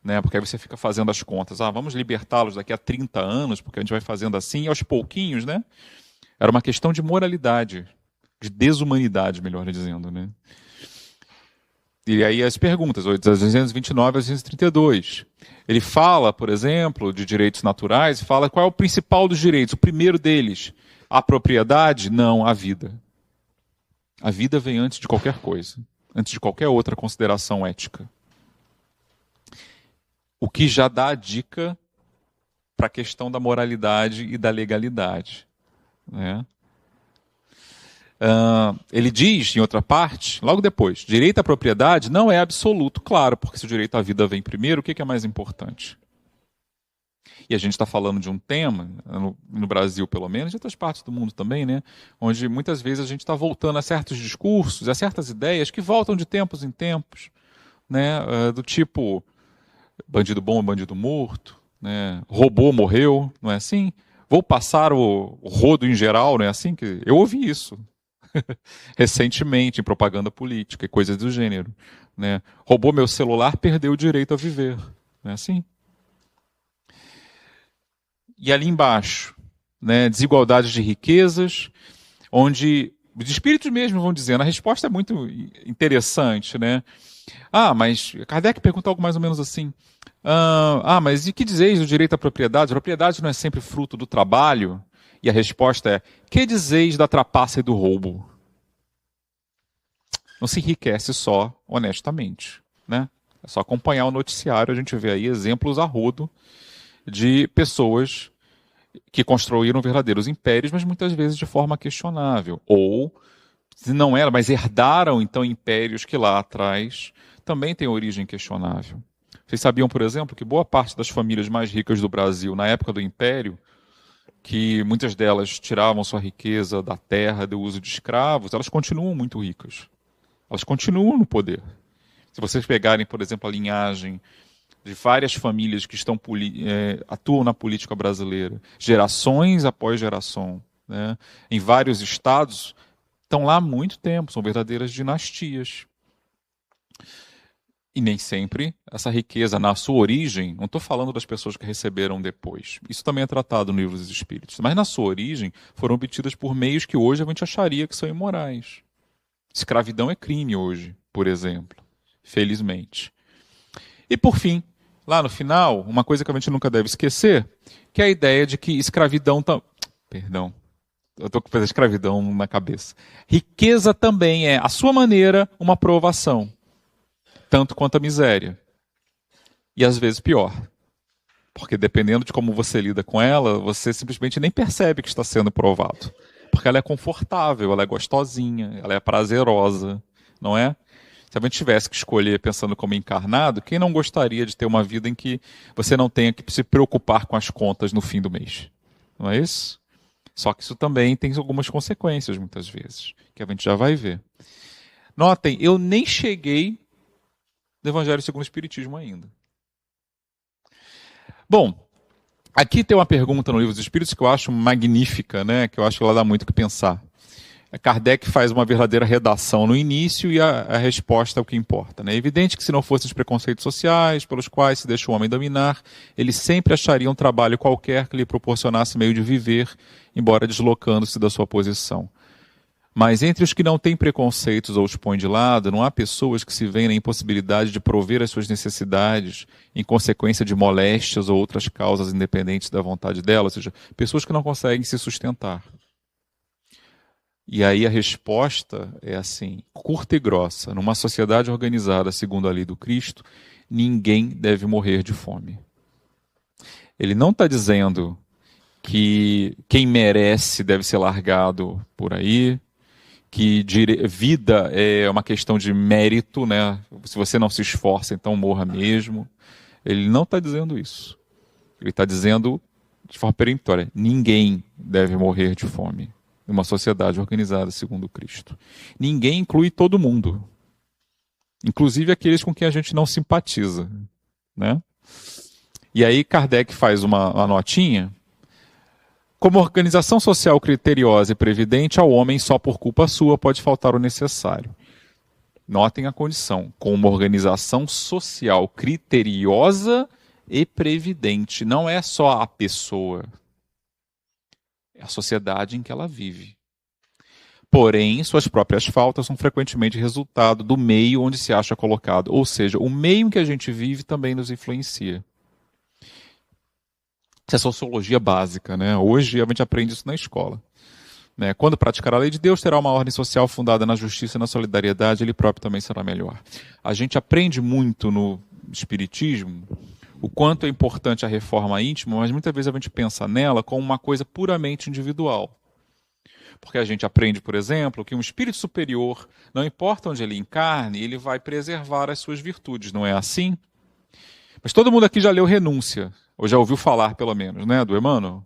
né? Porque aí você fica fazendo as contas. Vamos libertá-los daqui a 30 anos, porque a gente vai fazendo assim, aos pouquinhos, né? Era uma questão de moralidade, de desumanidade, melhor dizendo, né? E aí as perguntas, 229 a 232. Ele fala, por exemplo, de direitos naturais, fala qual é o principal dos direitos. O primeiro deles, a propriedade? Não, a vida. A vida vem antes de qualquer coisa, antes de qualquer outra consideração ética. O que já dá a dica para a questão da moralidade e da legalidade, né? Ele diz, em outra parte, logo depois, direito à propriedade não é absoluto, claro, porque se o direito à vida vem primeiro, o que é mais importante? E a gente está falando de um tema, no Brasil pelo menos, e em outras partes do mundo também, né, onde muitas vezes a gente está voltando a certos discursos, a certas ideias que voltam de tempos em tempos, né, do tipo, bandido bom é bandido morto, né, roubou, morreu, não é assim? Vou passar o rodo em geral, não é assim? Que eu ouvi isso recentemente em propaganda política e coisas do gênero, né? Roubou meu celular, perdeu o direito a viver, não é assim? E ali embaixo, né, desigualdades de riquezas, onde os espíritos mesmo vão dizendo, a resposta é muito interessante, né? Mas Kardec pergunta algo mais ou menos assim, mas e que dizeis do direito à propriedade? A propriedade não é sempre fruto do trabalho? E a resposta é, que dizeis da trapaça e do roubo? Não se enriquece só honestamente, né? É só acompanhar o noticiário, a gente vê aí exemplos a rodo de pessoas que construíram verdadeiros impérios, mas muitas vezes de forma questionável. Ou, se não era, mas herdaram então impérios que lá atrás também têm origem questionável. Vocês sabiam, por exemplo, que boa parte das famílias mais ricas do Brasil, na época do Império, que muitas delas tiravam sua riqueza da terra, do uso de escravos, elas continuam muito ricas. Elas continuam no poder. Se vocês pegarem, por exemplo, a linhagem de várias famílias que atuam na política brasileira, gerações após geração, né, em vários estados, estão lá há muito tempo, são verdadeiras dinastias. E nem sempre essa riqueza, na sua origem, não estou falando das pessoas que receberam depois, isso também é tratado no Livro dos Espíritos, mas na sua origem foram obtidas por meios que hoje a gente acharia que são imorais. Escravidão é crime hoje, por exemplo, felizmente. E por fim, lá no final, uma coisa que a gente nunca deve esquecer, que é a ideia de que escravidão... Perdão, eu estou com a escravidão na cabeça. Riqueza também é, à sua maneira, uma provação. Tanto quanto a miséria. E às vezes pior. Porque dependendo de como você lida com ela, você simplesmente nem percebe que está sendo provado. Porque ela é confortável, ela é gostosinha, ela é prazerosa, não é? Se a gente tivesse que escolher pensando como encarnado, quem não gostaria de ter uma vida em que você não tenha que se preocupar com as contas no fim do mês? Não é isso? Só que isso também tem algumas consequências, muitas vezes, que a gente já vai ver. Notem, eu nem cheguei no Evangelho segundo o Espiritismo ainda. Bom, aqui tem uma pergunta no Livro dos Espíritos que eu acho magnífica, né? Que eu acho que ela dá muito o que pensar. Kardec faz uma verdadeira redação no início e a resposta é o que importa. Né? É evidente que se não fossem os preconceitos sociais pelos quais se deixa o homem dominar, ele sempre acharia um trabalho qualquer que lhe proporcionasse meio de viver, embora deslocando-se da sua posição. Mas entre os que não têm preconceitos ou os põem de lado, não há pessoas que se veem na impossibilidade de prover as suas necessidades em consequência de moléstias ou outras causas independentes da vontade dela, ou seja, pessoas que não conseguem se sustentar. E aí a resposta é assim, curta e grossa. Numa sociedade organizada segundo a lei do Cristo, ninguém deve morrer de fome. Ele não está dizendo que quem merece deve ser largado por aí, que vida é uma questão de mérito, né? Se você não se esforça, então morra mesmo. Ele não está dizendo isso. Ele está dizendo, de forma peremptória, ninguém deve morrer de fome numa sociedade organizada segundo Cristo. Ninguém inclui todo mundo, inclusive aqueles com quem a gente não simpatiza, né? E aí Kardec faz uma notinha. Como organização social criteriosa e previdente, ao homem só por culpa sua pode faltar o necessário. Notem a condição, com uma organização social criteriosa e previdente. Não é só a pessoa, é a sociedade em que ela vive. Porém, suas próprias faltas são frequentemente resultado do meio onde se acha colocado. Ou seja, o meio em que a gente vive também nos influencia. Isso é sociologia básica, né? Hoje a gente aprende isso na escola. Né? Quando praticar a lei de Deus, terá uma ordem social fundada na justiça e na solidariedade, ele próprio também será melhor. A gente aprende muito no Espiritismo o quanto é importante a reforma íntima, mas muitas vezes a gente pensa nela como uma coisa puramente individual. Porque a gente aprende, por exemplo, que um espírito superior, não importa onde ele encarne, ele vai preservar as suas virtudes, não é assim? Mas todo mundo aqui já leu Renúncia, ou já ouviu falar, pelo menos, né, do Emmanuel?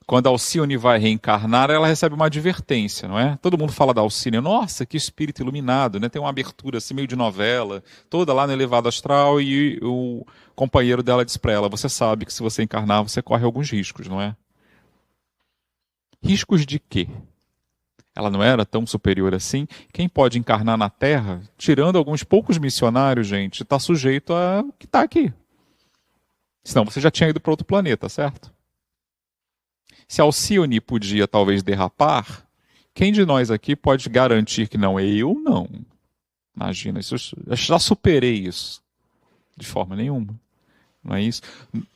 Quando a Alcione vai reencarnar, ela recebe uma advertência, não é? Todo mundo fala da Alcione, nossa, que espírito iluminado, né? Tem uma abertura assim, meio de novela, toda lá no elevado astral, e o companheiro dela diz para ela, você sabe que se você encarnar, você corre alguns riscos, não é? Riscos de quê? Ela não era tão superior assim. Quem pode encarnar na Terra, tirando alguns poucos missionários, gente, está sujeito a que está aqui. Senão você já tinha ido para outro planeta, certo? Se Alcione podia talvez derrapar, quem de nós aqui pode garantir que não? Eu não. Imagina, eu já superei isso. De forma nenhuma. Não é isso?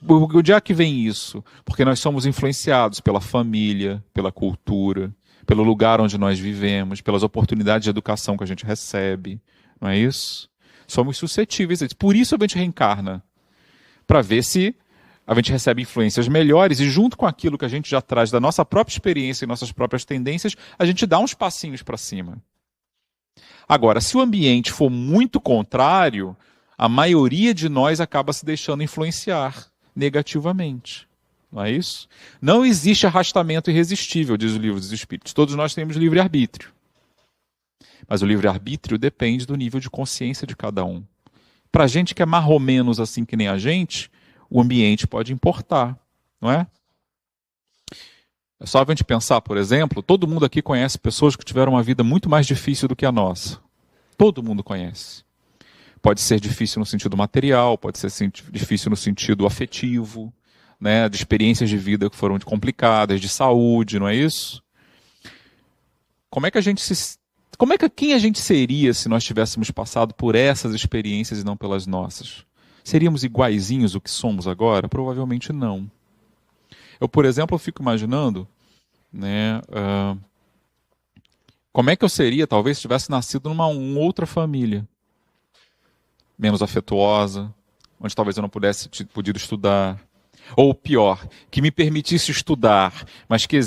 Onde é que vem isso? Porque nós somos influenciados pela família, pela cultura, pelo lugar onde nós vivemos, pelas oportunidades de educação que a gente recebe. Não é isso? Somos suscetíveis a isso. Por isso a gente reencarna. Para ver se a gente recebe influências melhores e junto com aquilo que a gente já traz da nossa própria experiência e nossas próprias tendências, a gente dá uns passinhos para cima. Agora, se o ambiente for muito contrário, a maioria de nós acaba se deixando influenciar negativamente. Não é isso? Não existe arrastamento irresistível, diz o Livro dos Espíritos. Todos nós temos livre-arbítrio. Mas o livre-arbítrio depende do nível de consciência de cada um. Para gente que é mais ou menos assim que nem a gente, o ambiente pode importar, não é? É só a gente pensar, por exemplo, todo mundo aqui conhece pessoas que tiveram uma vida muito mais difícil do que a nossa. Todo mundo conhece. Pode ser difícil no sentido material, pode ser difícil no sentido afetivo, né, de experiências de vida que foram complicadas, de saúde, não é isso? Quem a gente seria se nós tivéssemos passado por essas experiências e não pelas nossas? Seríamos iguaizinhos o que somos agora? Provavelmente não. Eu, por exemplo, fico imaginando, né, como é que eu seria, talvez, se tivesse nascido numa outra família. Menos afetuosa, onde talvez eu não pudesse podido estudar. Ou pior, que me permitisse estudar, mas que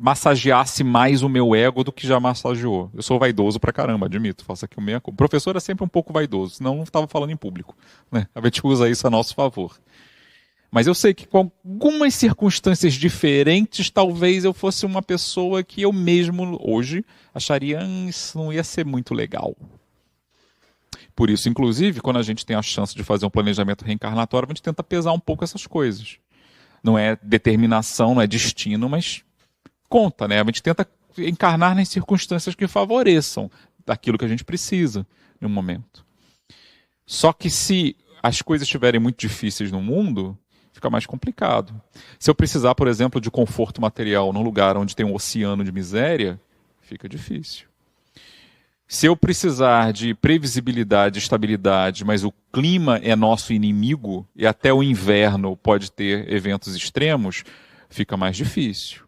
massageasse mais o meu ego do que já massageou. Eu sou vaidoso pra caramba, admito, faço aqui o meia culpa. O professor é sempre um pouco vaidoso, senão não estava falando em público. Né? A gente usa isso a nosso favor. Mas eu sei que com algumas circunstâncias diferentes, talvez eu fosse uma pessoa que eu mesmo, hoje, acharia isso não ia ser muito legal. Por isso, inclusive, quando a gente tem a chance de fazer um planejamento reencarnatório, a gente tenta pesar um pouco essas coisas. Não é determinação, não é destino, mas conta, né? A gente tenta encarnar nas circunstâncias que favoreçam daquilo que a gente precisa em um momento. Só que se as coisas estiverem muito difíceis no mundo, fica mais complicado. Se eu precisar, por exemplo, de conforto material num lugar onde tem um oceano de miséria, fica difícil. Se eu precisar de previsibilidade, estabilidade, mas o clima é nosso inimigo e até o inverno pode ter eventos extremos, fica mais difícil.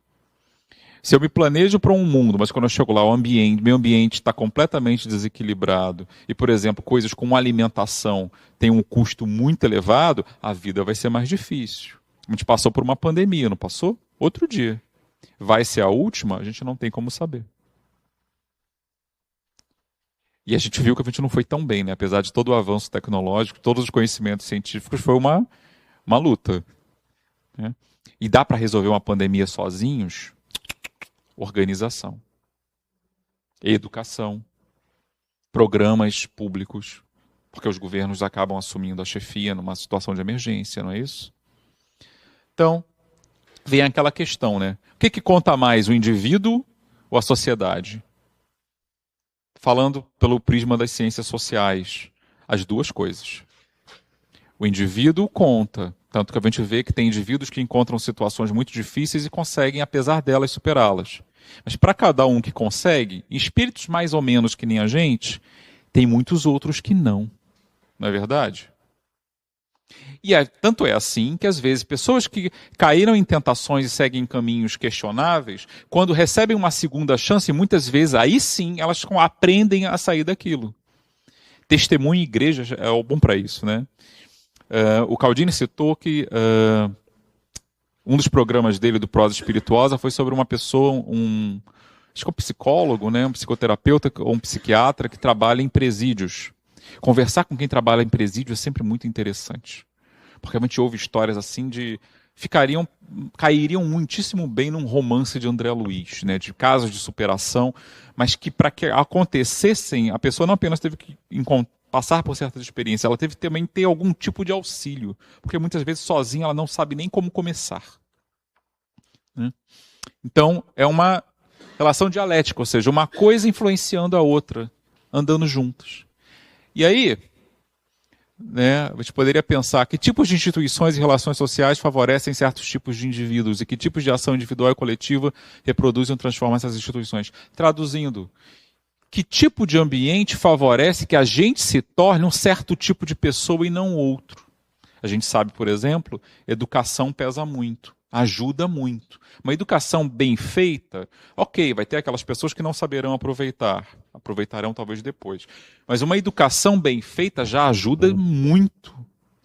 Se eu me planejo para um mundo, mas quando eu chego lá, meu ambiente está completamente desequilibrado e, por exemplo, coisas como alimentação têm um custo muito elevado, a vida vai ser mais difícil. A gente passou por uma pandemia, não passou? Outro dia. Vai ser a última? A gente não tem como saber. E a gente viu que a gente não foi tão bem, né? Apesar de todo o avanço tecnológico, todos os conhecimentos científicos, foi uma luta. Né? E dá para resolver uma pandemia sozinhos? Organização. Educação. Programas públicos. Porque os governos acabam assumindo a chefia numa situação de emergência, não é isso? Então, vem aquela questão, né? O que conta mais, o indivíduo ou a sociedade? Falando pelo prisma das ciências sociais, as duas coisas. O indivíduo conta, tanto que a gente vê que tem indivíduos que encontram situações muito difíceis e conseguem, apesar delas, superá-las. Mas para cada um que consegue, espíritos mais ou menos que nem a gente, tem muitos outros que não. Não é verdade? E tanto é assim que, às vezes, pessoas que caíram em tentações e seguem caminhos questionáveis, quando recebem uma segunda chance, muitas vezes, aí sim, elas aprendem a sair daquilo. Testemunho em igreja é bom para isso, né? O Caldini citou que um dos programas dele, do Prosa Espirituosa, foi sobre uma pessoa, acho que um psicólogo, né? Um psicoterapeuta ou um psiquiatra que trabalha em presídios. Conversar com quem trabalha em presídio é sempre muito interessante. Porque a gente ouve histórias assim de... cairiam muitíssimo bem num romance de André Luiz, né? De casos de superação, mas que para que acontecessem, a pessoa não apenas teve que passar por certas experiências, ela teve que também ter algum tipo de auxílio. Porque muitas vezes sozinha ela não sabe nem como começar. Né? Então, é uma relação dialética, ou seja, uma coisa influenciando a outra, andando juntas. E aí, né? A gente poderia pensar que tipos de instituições e relações sociais favorecem certos tipos de indivíduos e que tipos de ação individual e coletiva reproduzem ou transformam essas instituições. Traduzindo, que tipo de ambiente favorece que a gente se torne um certo tipo de pessoa e não outro? A gente sabe, por exemplo, educação pesa muito, ajuda muito. Uma educação bem feita, ok, vai ter aquelas pessoas que não saberão aproveitar, aproveitarão talvez depois. Mas uma educação bem feita já ajuda muito,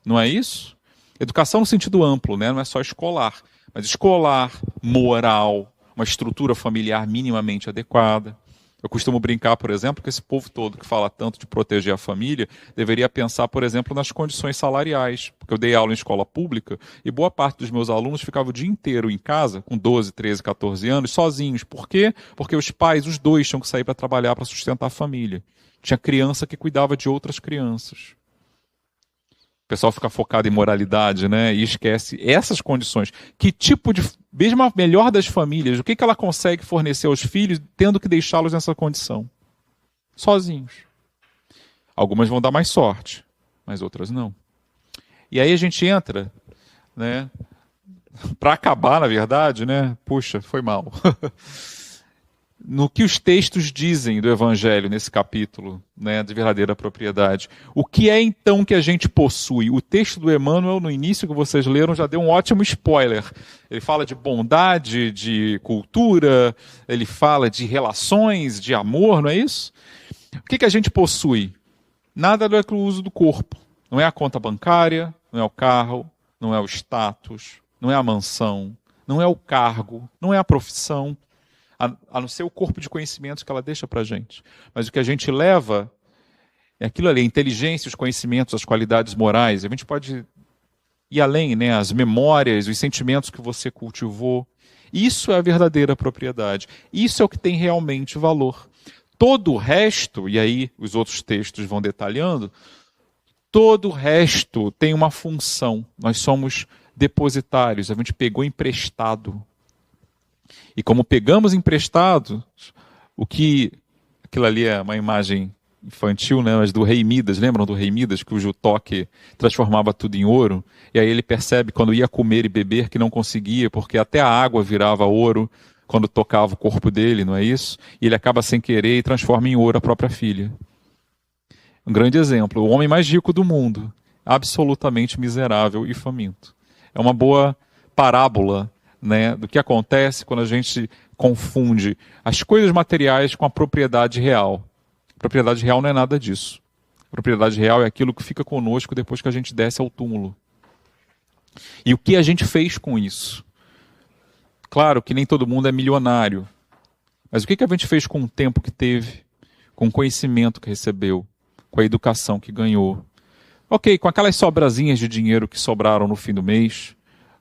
não é isso? Educação no sentido amplo, né? Não é só escolar, mas escolar, moral, uma estrutura familiar minimamente adequada. Eu costumo brincar, por exemplo, que esse povo todo que fala tanto de proteger a família deveria pensar, por exemplo, nas condições salariais. Porque eu dei aula em escola pública e boa parte dos meus alunos ficava o dia inteiro em casa, com 12, 13, 14 anos, sozinhos. Por quê? Porque os pais, os dois, tinham que sair para trabalhar para sustentar a família. Tinha criança que cuidava de outras crianças. O pessoal fica focado em moralidade, né? E esquece essas condições. Que tipo de... Mesmo a melhor das famílias, o que ela consegue fornecer aos filhos tendo que deixá-los nessa condição? Sozinhos. Algumas vão dar mais sorte, mas outras não. E aí a gente entra, né? Para acabar, na verdade, né? Puxa, foi mal. No que os textos dizem do Evangelho nesse capítulo, né, de verdadeira propriedade. O que é então que a gente possui? O texto do Emmanuel, no início que vocês leram, já deu um ótimo spoiler. Ele fala de bondade, de cultura, ele fala de relações, de amor, não é isso? O que a gente possui? Nada do uso do corpo. Não é a conta bancária, não é o carro, não é o status, não é a mansão, não é o cargo, não é a profissão, a não ser o corpo de conhecimentos que ela deixa para a gente. Mas o que a gente leva é aquilo ali, a inteligência, os conhecimentos, as qualidades morais. A gente pode ir além, né? As memórias, os sentimentos que você cultivou. Isso é a verdadeira propriedade. Isso é o que tem realmente valor. Todo o resto, e aí os outros textos vão detalhando, todo o resto tem uma função. Nós somos depositários, a gente pegou emprestado. E como pegamos emprestado, aquilo ali é uma imagem infantil, né, mas do rei Midas, lembram do rei Midas, cujo toque transformava tudo em ouro? E aí ele percebe quando ia comer e beber que não conseguia, porque até a água virava ouro quando tocava o corpo dele, não é isso? E ele acaba sem querer e transforma em ouro a própria filha. Um grande exemplo, o homem mais rico do mundo, absolutamente miserável e faminto. É uma boa parábola, né, do que acontece quando a gente confunde as coisas materiais com a propriedade real. A propriedade real não é nada disso. A propriedade real é aquilo que fica conosco depois que a gente desce ao túmulo. E o que a gente fez com isso? Claro que nem todo mundo é milionário, mas o que a gente fez com o tempo que teve, com o conhecimento que recebeu, com a educação que ganhou? Ok, com aquelas sobrazinhas de dinheiro que sobraram no fim do mês,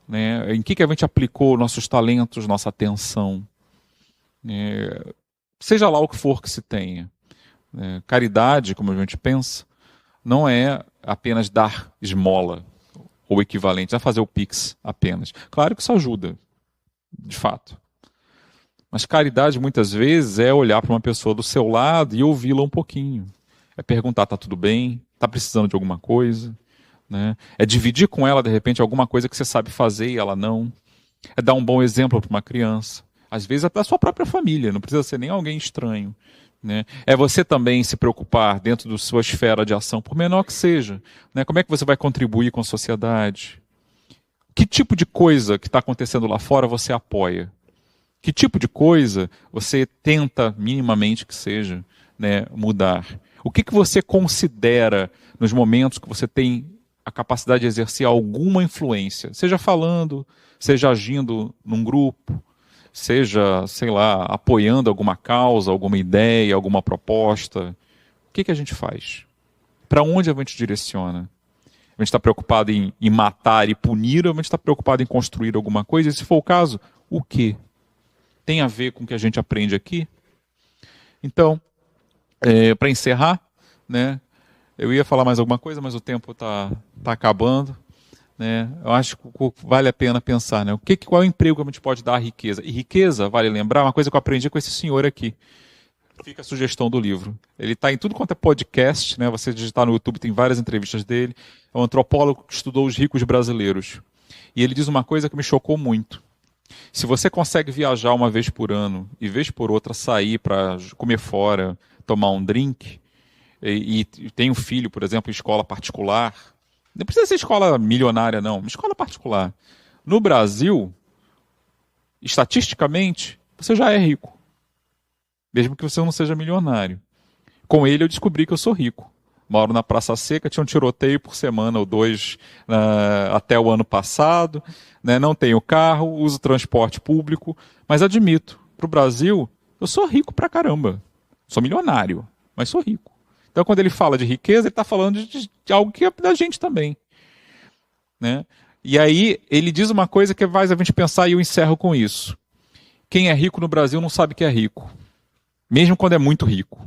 né, em que a gente aplicou nossos talentos, nossa atenção? Seja lá o que for que se tenha. Caridade, como a gente pensa, não é apenas dar esmola ou equivalente a fazer o Pix apenas. Claro que isso ajuda, de fato. Mas caridade, muitas vezes, é olhar para uma pessoa do seu lado e ouvi-la um pouquinho. É perguntar, está tudo bem? Está precisando de alguma coisa? Né? É dividir com ela, de repente, alguma coisa que você sabe fazer e ela não. É dar um bom exemplo para uma criança. Às vezes até a sua própria família, não precisa ser nem alguém estranho. Né? É você também se preocupar dentro da sua esfera de ação, por menor que seja. Né? Como é que você vai contribuir com a sociedade? Que tipo de coisa que está acontecendo lá fora você apoia? Que tipo de coisa você tenta, minimamente que seja, né, mudar? O que você considera nos momentos que você tem a capacidade de exercer alguma influência, seja falando, seja agindo num grupo, seja, sei lá, apoiando alguma causa, alguma ideia, alguma proposta. O que a gente faz? Para onde a gente direciona? A gente está preocupado em matar e punir, ou a gente está preocupado em construir alguma coisa? E se for o caso, o que? Tem a ver com o que a gente aprende aqui? Então, para encerrar, né? Eu ia falar mais alguma coisa, mas o tempo está acabando. Né? Eu acho que vale a pena pensar, né? Qual é o emprego que a gente pode dar à riqueza? E riqueza, vale lembrar, uma coisa que eu aprendi com esse senhor aqui. Fica a sugestão do livro. Ele está em tudo quanto é podcast, né? Você digitar no YouTube, tem várias entrevistas dele. É um antropólogo que estudou os ricos brasileiros. E ele diz uma coisa que me chocou muito. Se você consegue viajar uma vez por ano e vez por outra sair para comer fora, tomar um drink, e tem um filho, por exemplo, em escola particular, não precisa ser escola milionária, não, escola particular. No Brasil, estatisticamente, você já é rico. Mesmo que você não seja milionário. Com ele eu descobri que eu sou rico. Moro na Praça Seca, tinha um tiroteio por semana ou dois até o ano passado. Né? Não tenho carro, uso transporte público, mas admito, para o Brasil, eu sou rico pra caramba. Sou milionário, mas sou rico. Então quando ele fala de riqueza, ele está falando de algo que é da gente também. Né? E aí ele diz uma coisa que faz a gente pensar, e eu encerro com isso. Quem é rico no Brasil não sabe que é rico. Mesmo quando é muito rico.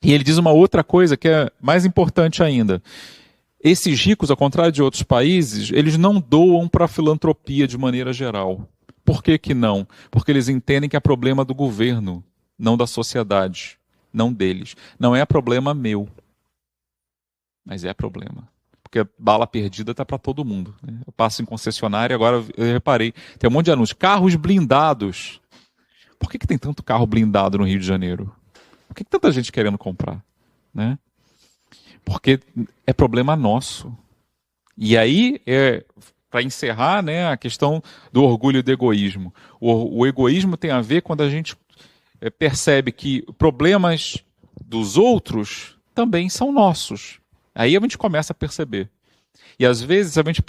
E ele diz uma outra coisa que é mais importante ainda. Esses ricos, ao contrário de outros países, eles não doam para a filantropia de maneira geral. Por que que não? Porque eles entendem que é problema do governo, não da sociedade, não deles. Não é problema meu, mas é problema. Porque bala perdida está para todo mundo. Né? Eu passo em concessionária, agora eu reparei, tem um monte de anúncios. Carros blindados. Por que tem tanto carro blindado no Rio de Janeiro? Por que tanta gente querendo comprar? Né? Porque é problema nosso. E aí, para encerrar, né, a questão do orgulho e do egoísmo. O egoísmo tem a ver quando a gente percebe que problemas dos outros também são nossos. Aí a gente começa a perceber. E às vezes a gente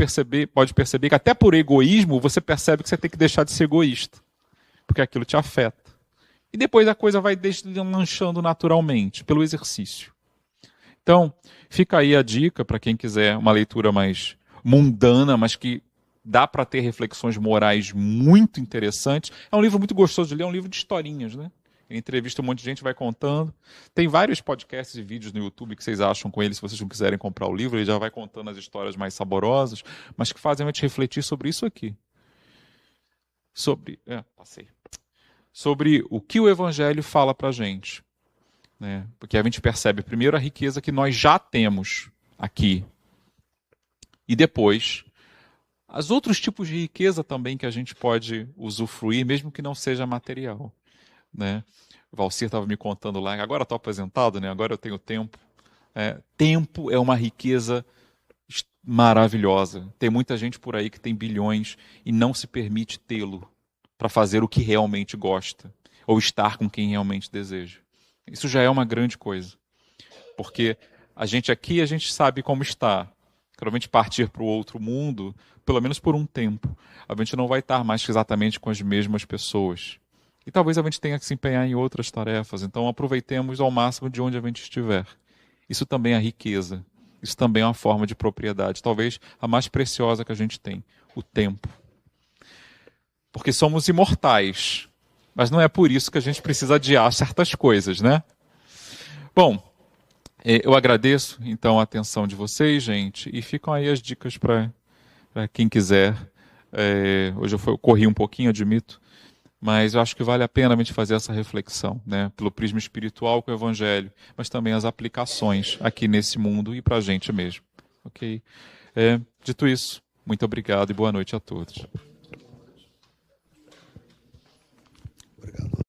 pode perceber que até por egoísmo você percebe que você tem que deixar de ser egoísta. Porque aquilo te afeta. E depois a coisa vai deslanchando naturalmente, pelo exercício. Então, fica aí a dica para quem quiser uma leitura mais mundana, mas que dá para ter reflexões morais muito interessantes. É um livro muito gostoso de ler, é um livro de historinhas, né? Ele entrevista um monte de gente, vai contando. Tem vários podcasts e vídeos no YouTube que vocês acham com ele, se vocês não quiserem comprar o livro, ele já vai contando as histórias mais saborosas, mas que fazem a gente refletir sobre isso aqui. Sobre o que o Evangelho fala para a gente. Né? Porque a gente percebe primeiro a riqueza que nós já temos aqui. E depois, os outros tipos de riqueza também que a gente pode usufruir, mesmo que não seja material. Né? O Valcir estava me contando lá, agora estou aposentado, né? Agora eu tenho tempo. Tempo é uma riqueza maravilhosa. Tem muita gente por aí que tem bilhões e não se permite tê-lo para fazer o que realmente gosta, ou estar com quem realmente deseja. Isso já é uma grande coisa. Porque a gente aqui, a gente sabe como está. Quando a gente partir para o outro mundo, pelo menos por um tempo, a gente não vai estar mais exatamente com as mesmas pessoas. E talvez a gente tenha que se empenhar em outras tarefas. Então aproveitemos ao máximo de onde a gente estiver. Isso também é riqueza. Isso também é uma forma de propriedade. Talvez a mais preciosa que a gente tem. O tempo. Porque somos imortais. Mas não é por isso que a gente precisa adiar certas coisas, né? Bom, eu agradeço, então, a atenção de vocês, gente. E ficam aí as dicas para quem quiser. Hoje eu corri um pouquinho, admito. Mas eu acho que vale a pena a gente fazer essa reflexão, né? Pelo prisma espiritual com o Evangelho, mas também as aplicações aqui nesse mundo e para a gente mesmo. Ok? Dito isso, muito obrigado e boa noite a todos.